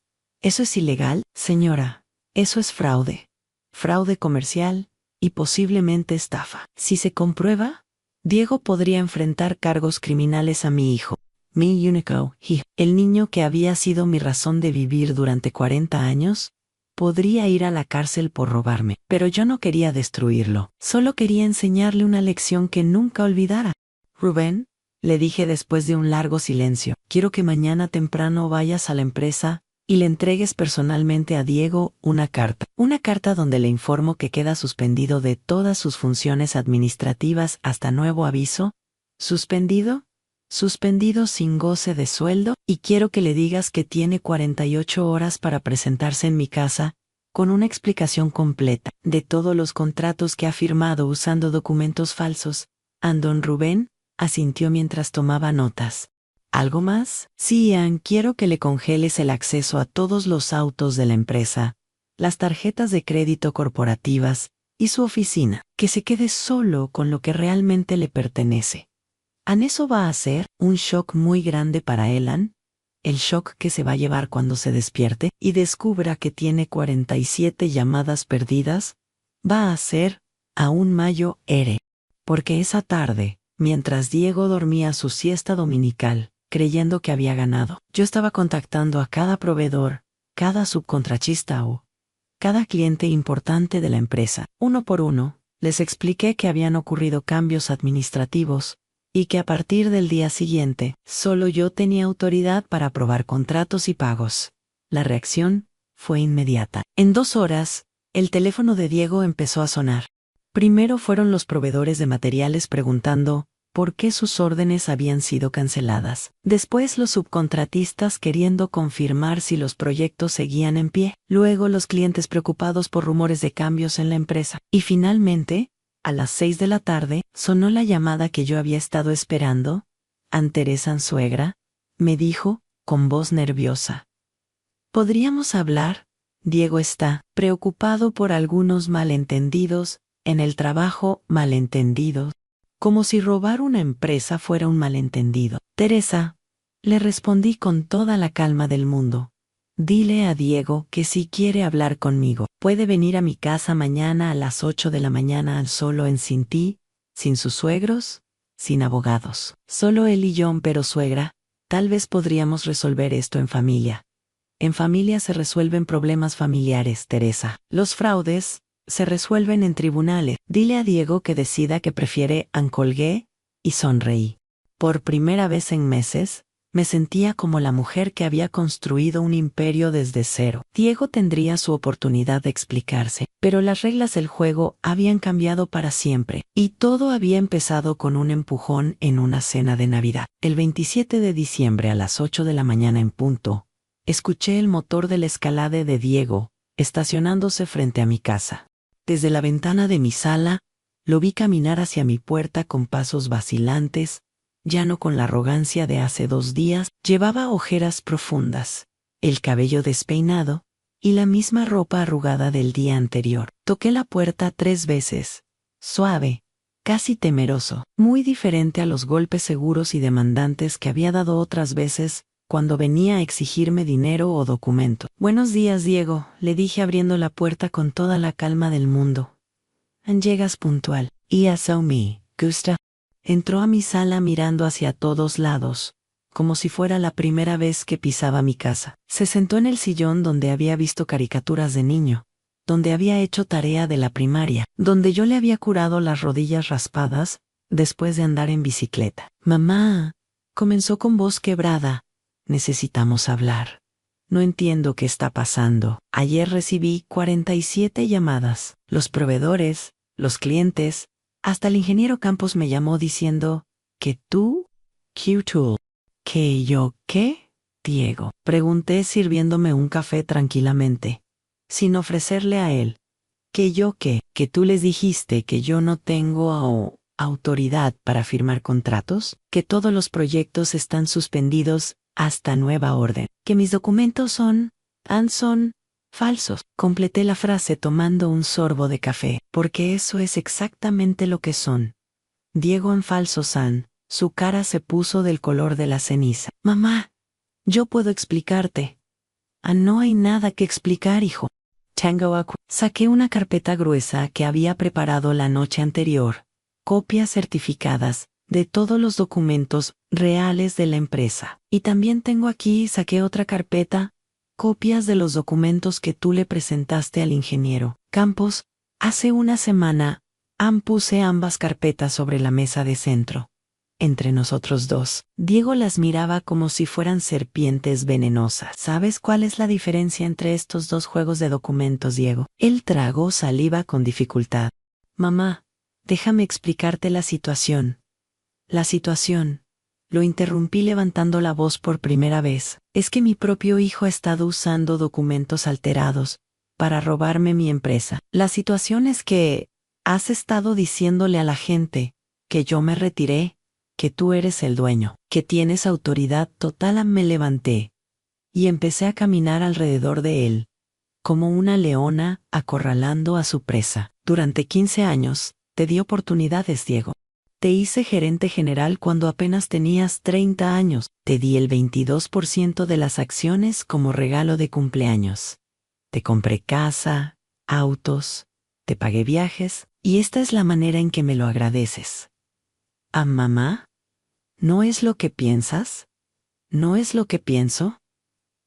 ¿Eso es ilegal, señora? Eso es fraude. Fraude comercial y posiblemente estafa. Si se comprueba, Diego podría enfrentar cargos criminales a mi hijo. Mi único hijo, el niño que había sido mi razón de vivir durante 40 años, podría ir a la cárcel por robarme. Pero yo no quería destruirlo. Solo quería enseñarle una lección que nunca olvidara. Rubén, le dije después de un largo silencio, quiero que mañana temprano vayas a la empresa y le entregues personalmente a Diego una carta. Una carta donde le informo que queda suspendido de todas sus funciones administrativas hasta nuevo aviso. ¿Suspendido? Suspendido sin goce de sueldo, y quiero que le digas que tiene 48 horas para presentarse en mi casa, con una explicación completa de todos los contratos que ha firmado usando documentos falsos. Don Rubén asintió mientras tomaba notas. ¿Algo más? Sí, quiero que le congeles el acceso a todos los autos de la empresa, las tarjetas de crédito corporativas y su oficina, que se quede solo con lo que realmente le pertenece. Eso va a ser un shock muy grande para él, el shock que se va a llevar cuando se despierte y descubra que tiene 47 llamadas perdidas, va a ser aún mayor. Porque esa tarde, mientras Diego dormía su siesta dominical, creyendo que había ganado, yo estaba contactando a cada proveedor, cada subcontratista o cada cliente importante de la empresa. Uno por uno, les expliqué que habían ocurrido cambios administrativos y que a partir del día siguiente, solo yo tenía autoridad para aprobar contratos y pagos. La reacción fue inmediata. En 2 horas, el teléfono de Diego empezó a sonar. Primero fueron los proveedores de materiales preguntando por qué sus órdenes habían sido canceladas. Después los subcontratistas queriendo confirmar si los proyectos seguían en pie. Luego los clientes preocupados por rumores de cambios en la empresa. Y finalmente, a las 6 de la tarde, sonó la llamada que yo había estado esperando. Teresa suegra, me dijo, con voz nerviosa. ¿Podríamos hablar? Diego está preocupado por algunos malentendidos en el trabajo. Malentendidos. Como si robar una empresa fuera un malentendido. Teresa, le respondí con toda la calma del mundo. Dile a Diego que si quiere hablar conmigo, puede venir a mi casa mañana a las 8 de la mañana al solo sin ti, sin sus suegros, sin abogados. Solo él y yo, pero suegra, tal vez podríamos resolver esto en familia. En familia se resuelven problemas familiares, Teresa. Los fraudes se resuelven en tribunales. Dile a Diego que decida que prefiere. Colgué y sonreí. Por primera vez en meses, me sentía como la mujer que había construido un imperio desde cero. Diego tendría su oportunidad de explicarse, pero las reglas del juego habían cambiado para siempre, y todo había empezado con un empujón en una cena de Navidad. El 27 de diciembre a las 8 de la mañana en punto, escuché el motor del Escalade de Diego, estacionándose frente a mi casa. Desde la ventana de mi sala, lo vi caminar hacia mi puerta con pasos vacilantes, ya no con la arrogancia de hace 2 días. Llevaba ojeras profundas, el cabello despeinado y la misma ropa arrugada del día anterior. Toqué la puerta 3 veces, suave, casi temeroso, muy diferente a los golpes seguros y demandantes que había dado otras veces cuando venía a exigirme dinero o documento. Buenos días, Diego, le dije abriendo la puerta con toda la calma del mundo. Llegas puntual. Y eso me gusta. Entró a mi sala mirando hacia todos lados, como si fuera la primera vez que pisaba mi casa. Se sentó en el sillón donde había visto caricaturas de niño, donde había hecho tarea de la primaria, donde yo le había curado las rodillas raspadas después de andar en bicicleta. Mamá, comenzó con voz quebrada, necesitamos hablar. No entiendo qué está pasando. Ayer recibí 47 llamadas. Los proveedores, los clientes, hasta el ingeniero Campos me llamó diciendo que tú, Q-Tool. ¿Que yo qué? Diego. Pregunté sirviéndome un café tranquilamente, sin ofrecerle a él. ¿Que yo qué? ¿Que tú les dijiste que yo no tengo autoridad para firmar contratos? ¿Que todos los proyectos están suspendidos hasta nueva orden? ¿Que mis documentos son falsos? Completé la frase tomando un sorbo de café, porque eso es exactamente lo que son. Diego en falso San, su cara se puso del color de la ceniza. Mamá, yo puedo explicarte. No hay nada que explicar, hijo. Saqué una carpeta gruesa que había preparado la noche anterior, copias certificadas de todos los documentos reales de la empresa. Y también tengo aquí, saqué otra carpeta, copias de los documentos que tú le presentaste al ingeniero Campos. Hace una semana, puse ambas carpetas sobre la mesa de centro. Entre nosotros dos, Diego las miraba como si fueran serpientes venenosas. ¿Sabes cuál es la diferencia entre estos dos juegos de documentos, Diego? Él tragó saliva con dificultad. Mamá, déjame explicarte la situación. La situación, lo interrumpí levantando la voz por primera vez, es que mi propio hijo ha estado usando documentos alterados para robarme mi empresa. La situación es que has estado diciéndole a la gente que yo me retiré, que tú eres el dueño, que tienes autoridad total. Me levanté y empecé a caminar alrededor de él, como una leona acorralando a su presa. Durante 15 años, te di oportunidades, Diego. Te hice gerente general cuando apenas tenías 30 años. Te di el 22% de las acciones como regalo de cumpleaños. Te compré casa, autos, te pagué viajes, y esta es la manera en que me lo agradeces. Mamá? ¿No es lo que piensas? ¿No es lo que pienso?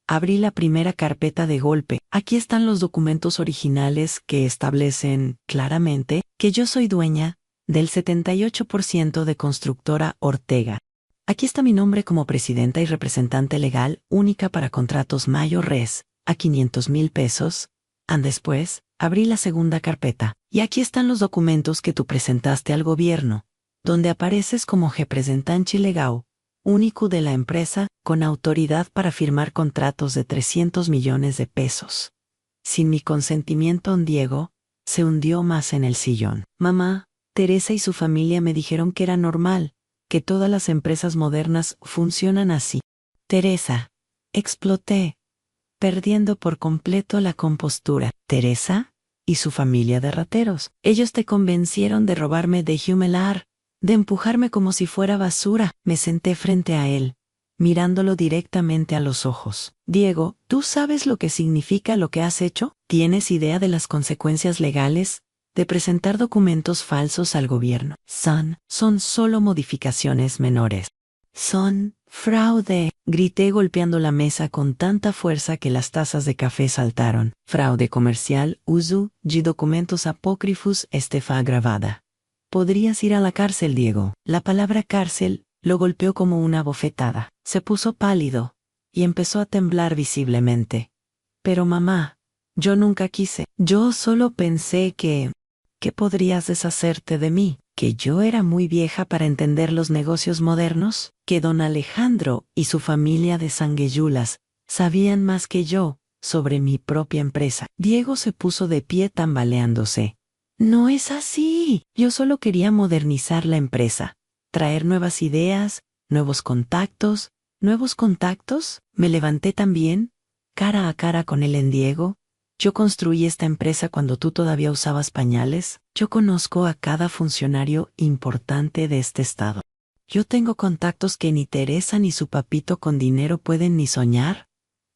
Abrí la primera carpeta de golpe. Aquí están los documentos originales que establecen claramente que yo soy dueña del 78% de Constructora Ortega. Aquí está mi nombre como presidenta y representante legal única para contratos Mayo Res, a 500,000 pesos. Después, abrí la segunda carpeta, y aquí están los documentos que tú presentaste al gobierno, donde apareces como representante legal único de la empresa, con autoridad para firmar contratos de 300 millones de pesos. Sin mi consentimiento, Diego se hundió más en el sillón. Mamá, Teresa y su familia me dijeron que era normal, que todas las empresas modernas funcionan así. Teresa, exploté, perdiendo por completo la compostura. ¿Teresa? Y su familia de rateros. Ellos te convencieron de robarme de Humelar, de empujarme como si fuera basura. Me senté frente a él, mirándolo directamente a los ojos. Diego, ¿tú sabes lo que significa lo que has hecho? ¿Tienes idea de las consecuencias legales de presentar documentos falsos al gobierno? Son solo modificaciones menores. Son fraude, grité golpeando la mesa con tanta fuerza que las tazas de café saltaron. Fraude comercial, uso de documentos apócrifos, estefa agravada. Podrías ir a la cárcel, Diego. La palabra cárcel lo golpeó como una bofetada. Se puso pálido y empezó a temblar visiblemente. Pero mamá, yo nunca quise. Yo solo pensé que podrías deshacerte de mí, que yo era muy vieja para entender los negocios modernos, que don Alejandro y su familia de sangueyulas sabían más que yo sobre mi propia empresa. Diego se puso de pie tambaleándose. No es así. Yo solo quería modernizar la empresa, traer nuevas ideas, nuevos contactos. ¿Nuevos contactos? Me levanté también, cara a cara con él. Diego, yo construí esta empresa cuando tú todavía usabas pañales. Yo conozco a cada funcionario importante de este estado. Yo tengo contactos que ni Teresa ni su papito con dinero pueden ni soñar.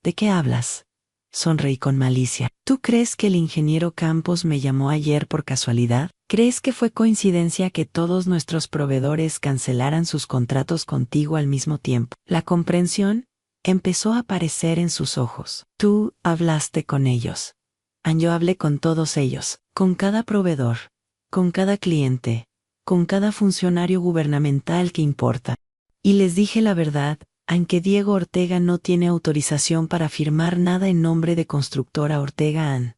¿De qué hablas? Sonreí con malicia. ¿Tú crees que el ingeniero Campos me llamó ayer por casualidad? ¿Crees que fue coincidencia que todos nuestros proveedores cancelaran sus contratos contigo al mismo tiempo? La comprensión empezó a aparecer en sus ojos. Tú hablaste con ellos. Yo hablé con todos ellos, con cada proveedor, con cada cliente, con cada funcionario gubernamental que importa. Y les dije la verdad, aunque Diego Ortega no tiene autorización para firmar nada en nombre de Constructora Ortega AN.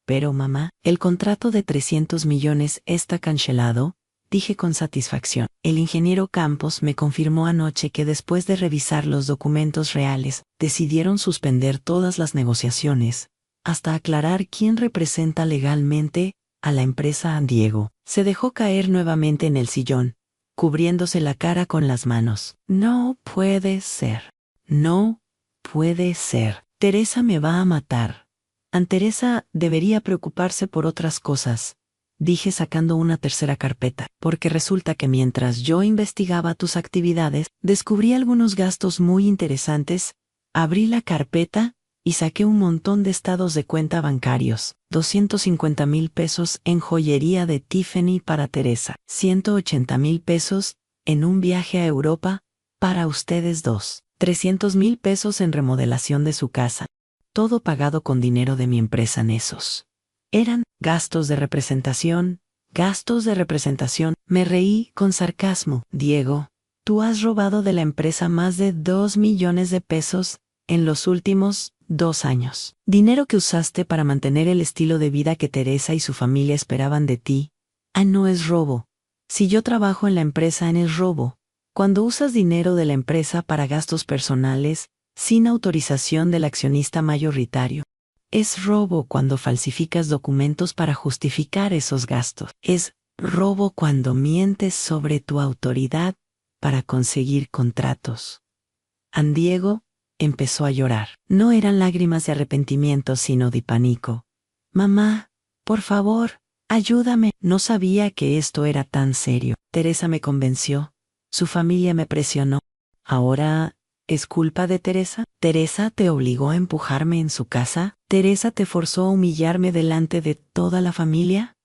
Pero mamá, el contrato de 300 millones está cancelado, dije con satisfacción. El ingeniero Campos me confirmó anoche que después de revisar los documentos reales, decidieron suspender todas las negociaciones, hasta aclarar quién representa legalmente a la empresa AN. Diego se dejó caer nuevamente en el sillón, cubriéndose la cara con las manos. No puede ser. No puede ser. Teresa me va a matar. Aunt Teresa debería preocuparse por otras cosas, dije sacando una tercera carpeta, porque resulta que mientras yo investigaba tus actividades, descubrí algunos gastos muy interesantes, abrí la carpeta y saqué un montón de estados de cuenta bancarios, 250,000 pesos en joyería de Tiffany para Teresa, 180,000 pesos en un viaje a Europa para ustedes dos, 300,000 pesos en remodelación de su casa. Todo pagado con dinero de mi empresa Nesos. Eran gastos de representación, gastos de representación. Me reí con sarcasmo. Diego, tú has robado de la empresa más de 2 millones de pesos en los últimos 2 años. Dinero que usaste para mantener el estilo de vida que Teresa y su familia esperaban de ti. No es robo. Si yo trabajo en la empresa es robo. Cuando usas dinero de la empresa para gastos personales, sin autorización del accionista mayoritario. Es robo cuando falsificas documentos para justificar esos gastos. Es robo cuando mientes sobre tu autoridad para conseguir contratos. Aunt Diego empezó a llorar. No eran lágrimas de arrepentimiento, sino de pánico. Mamá, por favor, ayúdame. No sabía que esto era tan serio. Teresa me convenció. Su familia me presionó. Ahora, ¿es culpa de Teresa? ¿Teresa te obligó a empujarme en su casa? ¿Teresa te forzó a humillarme delante de toda la familia?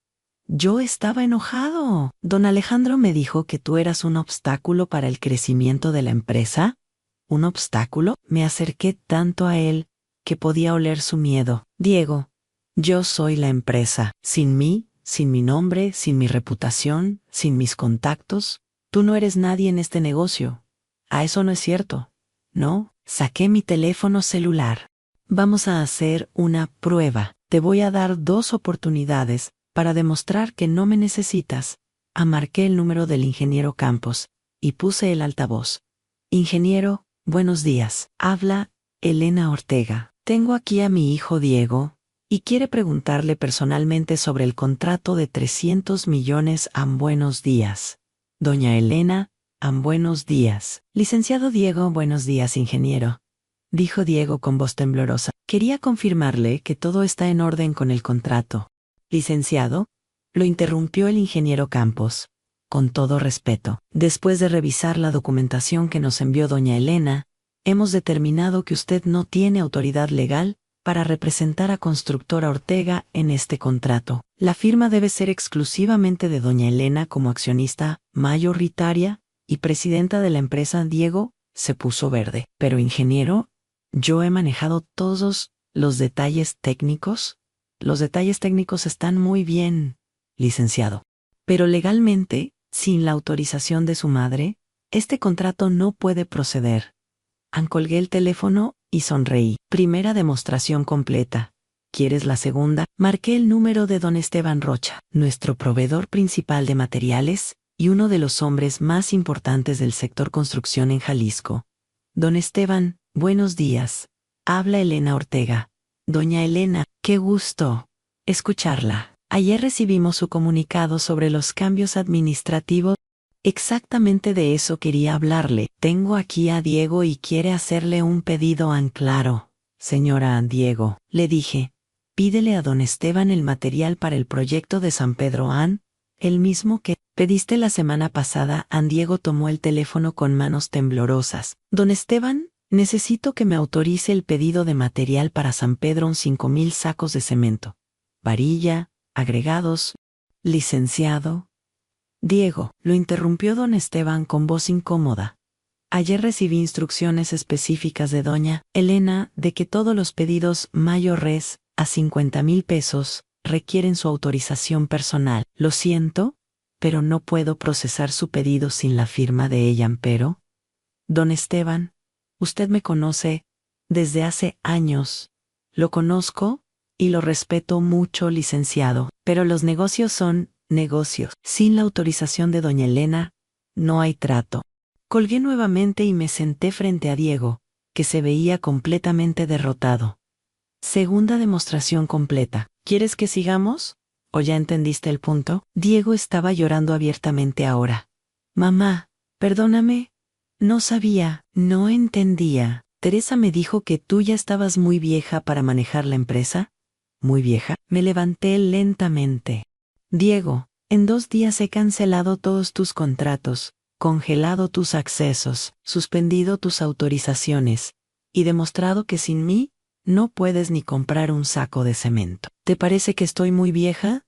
Yo estaba enojado. Don Alejandro me dijo que tú eras un obstáculo para el crecimiento de la empresa. ¿Un obstáculo? Me acerqué tanto a él que podía oler su miedo. Diego, yo soy la empresa. Sin mí, sin mi nombre, sin mi reputación, sin mis contactos, tú no eres nadie en este negocio. Eso no es cierto. No, saqué mi teléfono celular. Vamos a hacer una prueba. Te voy a dar 2 oportunidades para demostrar que no me necesitas. Marqué el número del ingeniero Campos y puse el altavoz. Ingeniero, buenos días. Habla Elena Ortega. Tengo aquí a mi hijo Diego y quiere preguntarle personalmente sobre el contrato de 300 millones. Buenos días. Doña Elena, buenos días. Licenciado Diego, buenos días, ingeniero. Dijo Diego con voz temblorosa. Quería confirmarle que todo está en orden con el contrato. Licenciado, lo interrumpió el ingeniero Campos. Con todo respeto, después de revisar la documentación que nos envió doña Elena, hemos determinado que usted no tiene autoridad legal para representar a Constructora Ortega en este contrato. La firma debe ser exclusivamente de doña Elena como accionista mayoritaria y presidenta de la empresa. Diego se puso verde. Pero ingeniero, yo he manejado todos los detalles técnicos. Los detalles técnicos están muy bien, licenciado. Pero legalmente, sin la autorización de su madre, este contrato no puede proceder. Colgué el teléfono y sonreí. Primera demostración completa. ¿Quieres la segunda? Marqué el número de don Esteban Rocha, nuestro proveedor principal de materiales y uno de los hombres más importantes del sector construcción en Jalisco. Don Esteban, buenos días. Habla Elena Ortega. Doña Elena, qué gusto escucharla. Ayer recibimos su comunicado sobre los cambios administrativos. Exactamente de eso quería hablarle. Tengo aquí a Diego y quiere hacerle un pedido. Claro, señora Diego, le dije. Pídele a don Esteban el material para el proyecto de San Pedro. El mismo que pediste la semana pasada. Diego tomó el teléfono con manos temblorosas. Don Esteban, necesito que me autorice el pedido de material para San Pedro. 5,000 sacos de cemento. Varilla, agregados. Licenciado Diego, lo interrumpió don Esteban con voz incómoda. Ayer recibí instrucciones específicas de doña Elena de que todos los pedidos mayores a 50,000 pesos requieren su autorización personal. Lo siento, pero no puedo procesar su pedido sin la firma de ella. Pero, don Esteban, Usted me conoce desde hace años. Lo conozco y lo respeto mucho, licenciado. Pero los negocios son negocios. Sin la autorización de doña Elena, no hay trato. Colgué nuevamente y me senté frente a Diego, que se veía completamente derrotado. Segunda demostración completa. ¿Quieres que sigamos? ¿O ya entendiste el punto? Diego estaba llorando abiertamente ahora. Mamá, perdóname. No sabía, no entendía. Teresa me dijo que tú ya estabas muy vieja para manejar la empresa. ¿Muy vieja? Me levanté lentamente. Diego, en 2 días he cancelado todos tus contratos, congelado tus accesos, suspendido tus autorizaciones, y demostrado que sin mí no puedes ni comprar un saco de cemento. ¿Te parece que estoy muy vieja?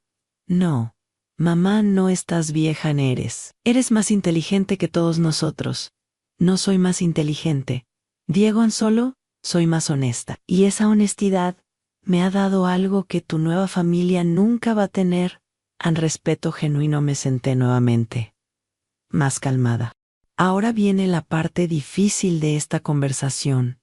No. Mamá, no estás vieja, eres. Eres más inteligente que todos nosotros. No soy más inteligente. Diego Anzolo, soy más honesta. Y esa honestidad me ha dado algo que tu nueva familia nunca va a tener. Al respeto genuino me senté nuevamente, más calmada. Ahora viene la parte difícil de esta conversación.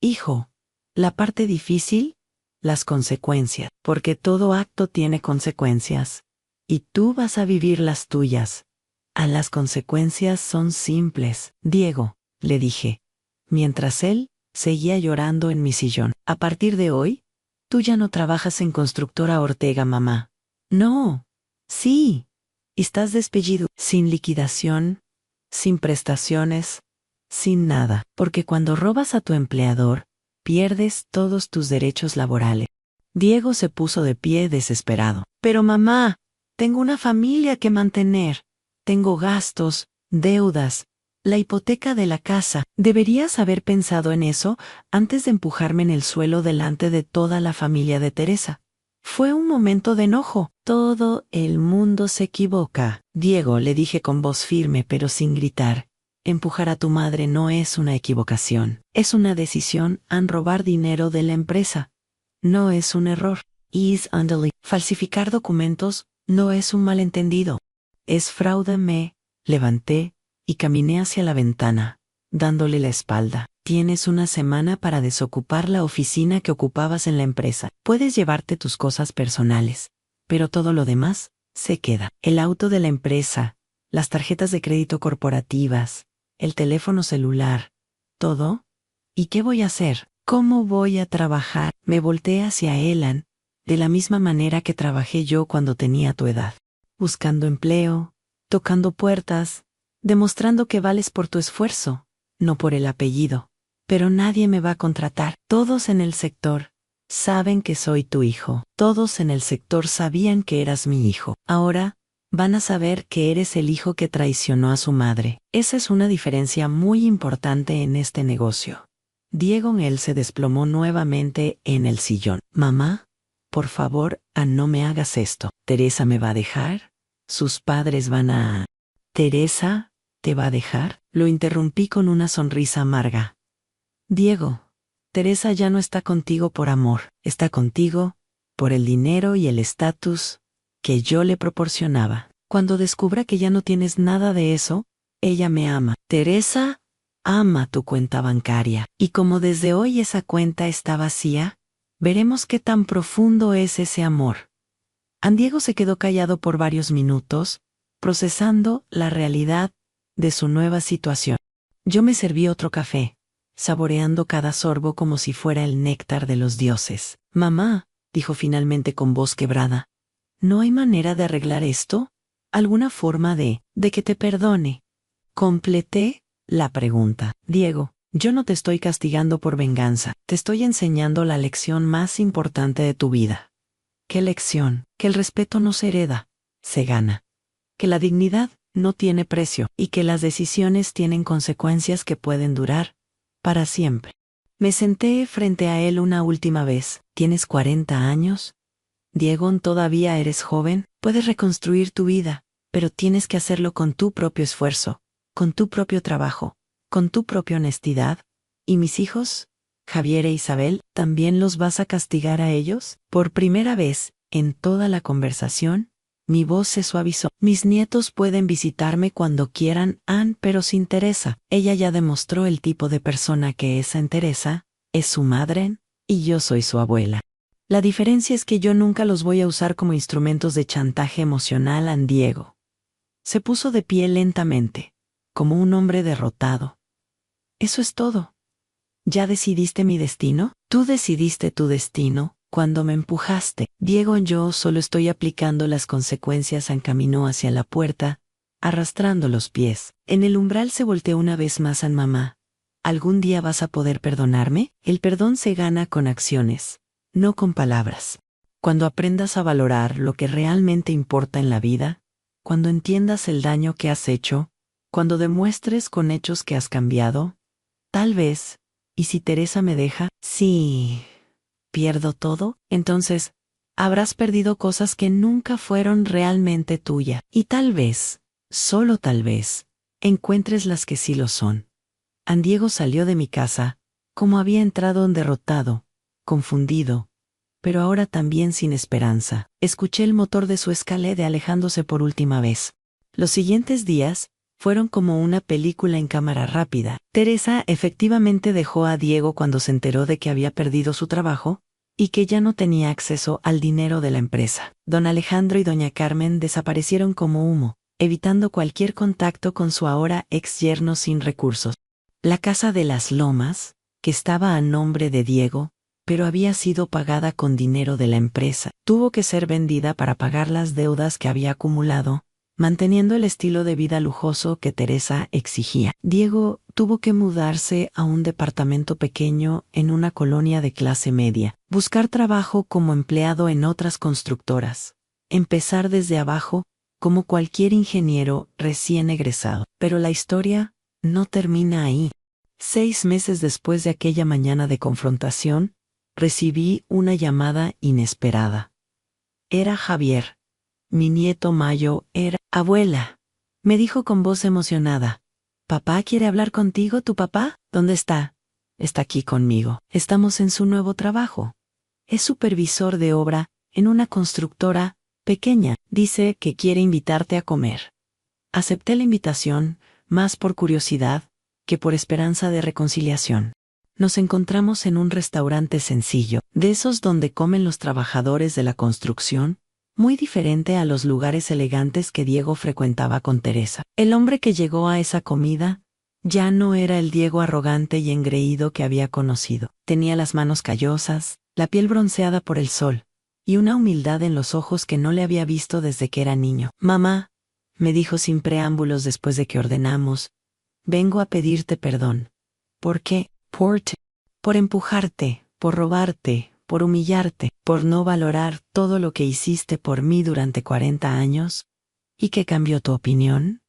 Hijo, la parte difícil, las consecuencias, porque todo acto tiene consecuencias, y tú vas a vivir las tuyas. Las consecuencias son simples, Diego, le dije, mientras él seguía llorando en mi sillón. A partir de hoy, tú ya no trabajas en Constructora Ortega, mamá. No. Sí. Estás despedido, sin liquidación, sin prestaciones, sin nada, porque cuando robas a tu empleador, pierdes todos tus derechos laborales. Diego se puso de pie desesperado. Pero mamá, tengo una familia que mantener. Tengo gastos, deudas, la hipoteca de la casa. Deberías haber pensado en eso antes de empujarme en el suelo delante de toda la familia de Teresa. Fue un momento de enojo. Todo el mundo se equivoca. Diego, le dije con voz firme pero sin gritar. Empujar a tu madre no es una equivocación. Es una decisión en robar dinero de la empresa. No es un error. Falsificar documentos no es un malentendido. Es fraude. Me levanté y caminé hacia la ventana, dándole la espalda. Tienes una semana para desocupar la oficina que ocupabas en la empresa. Puedes llevarte tus cosas personales, pero todo lo demás se queda. El auto de la empresa, las tarjetas de crédito corporativas, el teléfono celular, todo. ¿Y qué voy a hacer? ¿Cómo voy a trabajar? Me volteé hacia Elan, de la misma manera que trabajé yo cuando tenía tu edad. Buscando empleo, tocando puertas, demostrando que vales por tu esfuerzo, no por el apellido. Pero nadie me va a contratar. Todos en el sector saben que soy tu hijo. Todos en el sector sabían que eras mi hijo. Ahora van a saber que eres el hijo que traicionó a su madre. Esa es una diferencia muy importante en este negocio. Diego en él se desplomó nuevamente en el sillón. Mamá, por favor, no me hagas esto. ¿Teresa me va a dejar? Sus padres van a... ¿Teresa te va a dejar? Lo interrumpí con una sonrisa amarga. Diego, Teresa ya no está contigo por amor, está contigo por el dinero y el estatus que yo le proporcionaba. Cuando descubra que ya no tienes nada de eso, ella me ama. Teresa ama tu cuenta bancaria. Y como desde hoy esa cuenta está vacía, veremos qué tan profundo es ese amor. Diego se quedó callado por varios minutos, procesando la realidad de su nueva situación. Yo me serví otro café, saboreando cada sorbo como si fuera el néctar de los dioses. Mamá, dijo finalmente con voz quebrada, ¿no hay manera de arreglar esto? ¿Alguna forma de que te perdone? Completé la pregunta. Diego, yo no te estoy castigando por venganza, te estoy enseñando la lección más importante de tu vida. ¿Qué lección? Que el respeto no se hereda, se gana. Que la dignidad no tiene precio y que las decisiones tienen consecuencias que pueden durar para siempre. Me senté frente a él una última vez. ¿Tienes 40 años? Diego, todavía eres joven, puedes reconstruir tu vida, pero tienes que hacerlo con tu propio esfuerzo, con tu propio trabajo, con tu propia honestidad. ¿Y mis hijos? Javier e Isabel, ¿también los vas a castigar a ellos? Por primera vez, en toda la conversación, Mi voz se suavizó. Mis nietos pueden visitarme cuando quieran, Ann, pero sin Teresa. Ella ya demostró el tipo de persona que es en Teresa, es su madre, y yo soy su abuela. La diferencia es que yo nunca los voy a usar como instrumentos de chantaje emocional, Ann. Diego se puso de pie lentamente, como un hombre derrotado. Eso es todo. ¿Ya decidiste mi destino? Tú decidiste tu destino cuando me empujaste. Diego, yo solo estoy aplicando las consecuencias. Ann caminó hacia la puerta, arrastrando los pies. En el umbral se volteó una vez más. Ann, mamá, ¿algún día vas a poder perdonarme? El perdón se gana con acciones, no con palabras. Cuando aprendas a valorar lo que realmente importa en la vida, cuando entiendas el daño que has hecho, cuando demuestres con hechos que has cambiado, tal vez, ¿y si Teresa me deja? Sí. ¿Pierdo todo? Entonces, habrás perdido cosas que nunca fueron realmente tuya. Y tal vez, solo tal vez, encuentres las que sí lo son. Ann. Diego salió de mi casa, como había entrado, derrotado, confundido, pero ahora también sin esperanza. Escuché el motor de su Escalade alejándose por última vez. Los siguientes días fueron como una película en cámara rápida. Teresa efectivamente dejó a Diego cuando se enteró de que había perdido su trabajo y que ya no tenía acceso al dinero de la empresa. Don Alejandro y doña Carmen desaparecieron como humo, evitando cualquier contacto con su ahora ex yerno sin recursos. La casa de las Lomas, que estaba a nombre de Diego, pero había sido pagada con dinero de la empresa, tuvo que ser vendida para pagar las deudas que había acumulado, manteniendo el estilo de vida lujoso que Teresa exigía. Diego tuvo que mudarse a un departamento pequeño en una colonia de clase media, buscar trabajo como empleado en otras constructoras, empezar desde abajo como cualquier ingeniero recién egresado. Pero la historia no termina ahí. 6 meses después de aquella mañana de confrontación, recibí una llamada inesperada. Era Javier. Mi nieto Mayo era... Abuela, me dijo con voz emocionada. ¿Papá quiere hablar contigo? ¿Tu papá? ¿Dónde está? Está aquí conmigo. Estamos en su nuevo trabajo. Es supervisor de obra en una constructora pequeña. Dice que quiere invitarte a comer. Acepté la invitación, más por curiosidad que por esperanza de reconciliación. Nos encontramos en un restaurante sencillo, de esos donde comen los trabajadores de la construcción, muy diferente a los lugares elegantes que Diego frecuentaba con Teresa. El hombre que llegó a esa comida ya no era el Diego arrogante y engreído que había conocido. Tenía las manos callosas, la piel bronceada por el sol, y una humildad en los ojos que no le había visto desde que era niño. Mamá, me dijo sin preámbulos después de que ordenamos, vengo a pedirte perdón. ¿Por qué? Por empujarte, por robarte, por humillarte, por no valorar todo lo que hiciste por mí durante 40 años. ¿Y qué cambió tu opinión?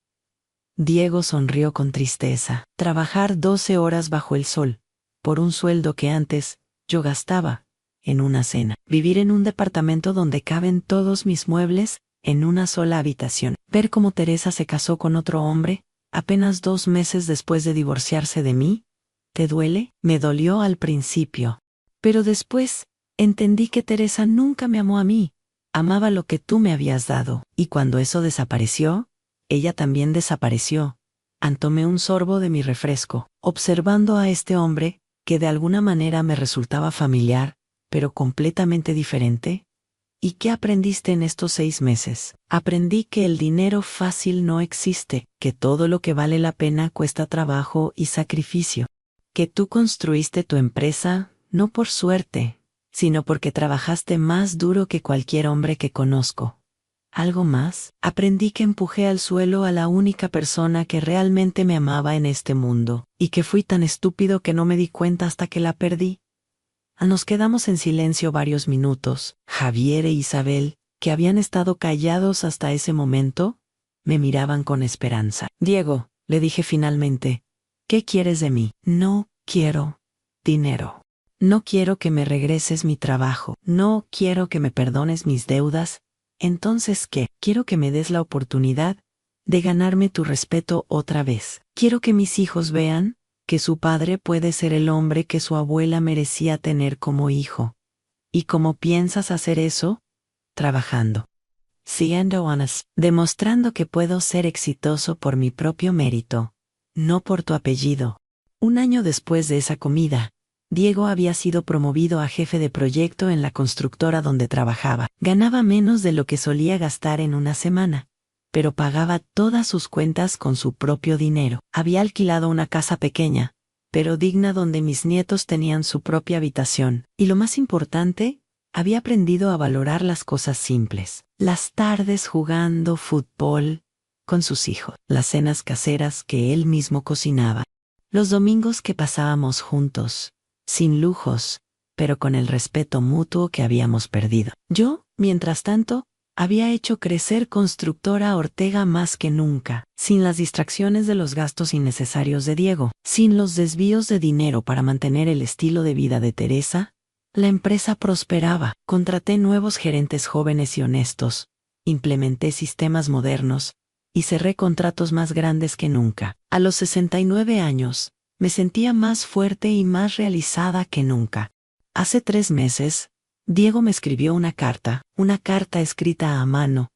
Diego sonrió con tristeza. Trabajar 12 horas bajo el sol, por un sueldo que antes yo gastaba en una cena. Vivir en un departamento donde caben todos mis muebles en una sola habitación. Ver cómo Teresa se casó con otro hombre, apenas 2 meses después de divorciarse de mí. ¿Te duele? Me dolió al principio. Pero después, entendí que Teresa nunca me amó a mí. Amaba lo que tú me habías dado. Y cuando eso desapareció, ella también desapareció. Tomé un sorbo de mi refresco, observando a este hombre, que de alguna manera me resultaba familiar, pero completamente diferente. ¿Y qué aprendiste en estos 6 meses? Aprendí que el dinero fácil no existe, que todo lo que vale la pena cuesta trabajo y sacrificio. Que tú construiste tu empresa, no por suerte, sino porque trabajaste más duro que cualquier hombre que conozco. ¿Algo más? Aprendí que empujé al suelo a la única persona que realmente me amaba en este mundo, y que fui tan estúpido que no me di cuenta hasta que la perdí. Nos quedamos en silencio varios minutos. Javier e Isabel, que habían estado callados hasta ese momento, me miraban con esperanza. Diego, le dije finalmente, ¿qué quieres de mí? No quiero dinero. No quiero que me regreses mi trabajo. No quiero que me perdones mis deudas. Entonces, ¿qué? Quiero que me des la oportunidad de ganarme tu respeto otra vez. Quiero que mis hijos vean que su padre puede ser el hombre que su abuela merecía tener como hijo. ¿Y cómo piensas hacer eso? Trabajando. siendo honest, demostrando que puedo ser exitoso por mi propio mérito, no por tu apellido. Un año después de esa comida, Diego había sido promovido a jefe de proyecto en la constructora donde trabajaba. Ganaba menos de lo que solía gastar en una semana, pero pagaba todas sus cuentas con su propio dinero. Había alquilado una casa pequeña, pero digna, donde mis nietos tenían su propia habitación. Y lo más importante, había aprendido a valorar las cosas simples. Las tardes jugando fútbol con sus hijos, las cenas caseras que él mismo cocinaba, los domingos que pasábamos juntos, sin lujos, pero con el respeto mutuo que habíamos perdido. Yo, mientras tanto, había hecho crecer Constructora Ortega más que nunca, sin las distracciones de los gastos innecesarios de Diego, sin los desvíos de dinero para mantener el estilo de vida de Teresa. La empresa prosperaba. Contraté nuevos gerentes jóvenes y honestos, implementé sistemas modernos y cerré contratos más grandes que nunca. A los 69 años, me sentía más fuerte y más realizada que nunca. Hace 3 meses, Diego me escribió una carta escrita a mano,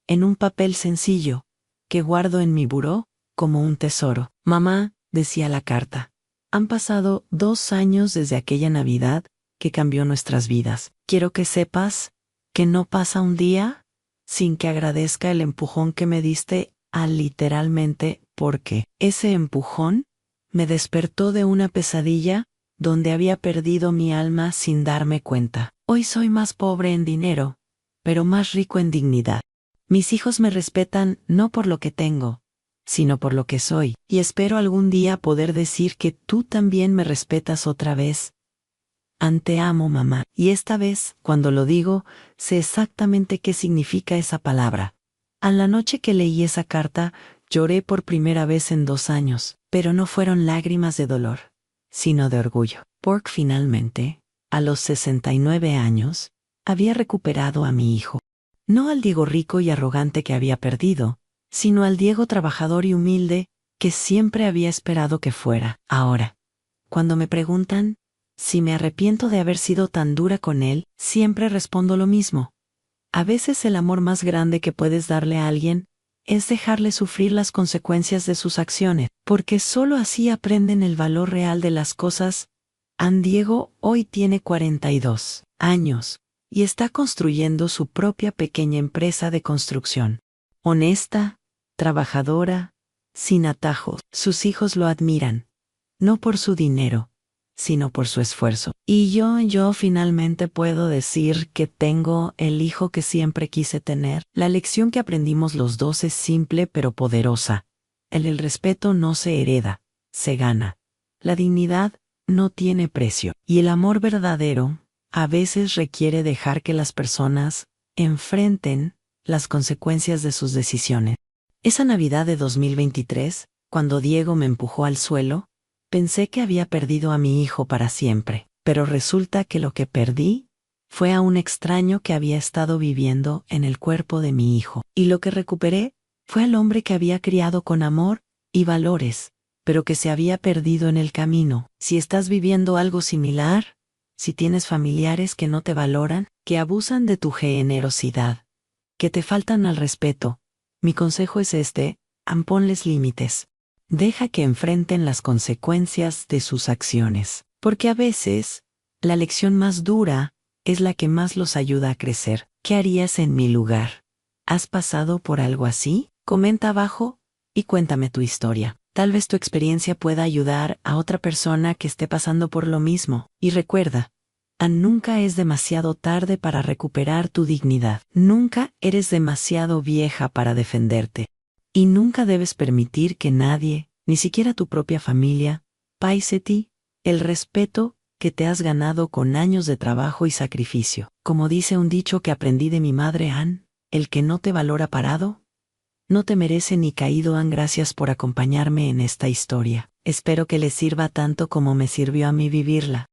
en un papel sencillo, que guardo en mi buró como un tesoro. Mamá, decía la carta, han pasado 2 años desde aquella Navidad que cambió nuestras vidas. Quiero que sepas que no pasa un día sin que agradezca el empujón que me diste, literalmente, porque ese empujón me despertó de una pesadilla donde había perdido mi alma sin darme cuenta. Hoy soy más pobre en dinero, pero más rico en dignidad. Mis hijos me respetan no por lo que tengo, sino por lo que soy, y espero algún día poder decir que tú también me respetas otra vez. Te amo, mamá. Y esta vez, cuando lo digo, sé exactamente qué significa esa palabra. A la noche que leí esa carta, lloré por primera vez en 2 años, pero no fueron lágrimas de dolor, sino de orgullo. Porque finalmente, a los 69 años, había recuperado a mi hijo. No al Diego rico y arrogante que había perdido, sino al Diego trabajador y humilde que siempre había esperado que fuera. Ahora, cuando me preguntan si me arrepiento de haber sido tan dura con él, siempre respondo lo mismo. A veces el amor más grande que puedes darle a alguien es dejarle sufrir las consecuencias de sus acciones, porque solo así aprenden el valor real de las cosas. Diego hoy tiene 42 años y está construyendo su propia pequeña empresa de construcción. Honesta, trabajadora, sin atajos. Sus hijos lo admiran, no por su dinero, sino por su esfuerzo. Y yo finalmente puedo decir que tengo el hijo que siempre quise tener. La lección que aprendimos los dos es simple pero poderosa. El respeto no se hereda, se gana. La dignidad no tiene precio. Y el amor verdadero a veces requiere dejar que las personas enfrenten las consecuencias de sus decisiones. Esa Navidad de 2023, cuando Diego me empujó al suelo, pensé que había perdido a mi hijo para siempre, pero resulta que lo que perdí fue a un extraño que había estado viviendo en el cuerpo de mi hijo. Y lo que recuperé fue al hombre que había criado con amor y valores, pero que se había perdido en el camino. Si estás viviendo algo similar, si tienes familiares que no te valoran, que abusan de tu generosidad, que te faltan al respeto, mi consejo es ponles límites. Deja que enfrenten las consecuencias de sus acciones, porque a veces, la lección más dura es la que más los ayuda a crecer. ¿Qué harías en mi lugar? ¿Has pasado por algo así? Comenta abajo y cuéntame tu historia. Tal vez tu experiencia pueda ayudar a otra persona que esté pasando por lo mismo. Y recuerda, nunca es demasiado tarde para recuperar tu dignidad. Nunca eres demasiado vieja para defenderte. Y nunca debes permitir que nadie, ni siquiera tu propia familia, paise ti el respeto que te has ganado con años de trabajo y sacrificio. Como dice un dicho que aprendí de mi madre Ann, el que no te valora parado, no te merece ni caído. Gracias por acompañarme en esta historia. Espero que les sirva tanto como me sirvió a mí vivirla.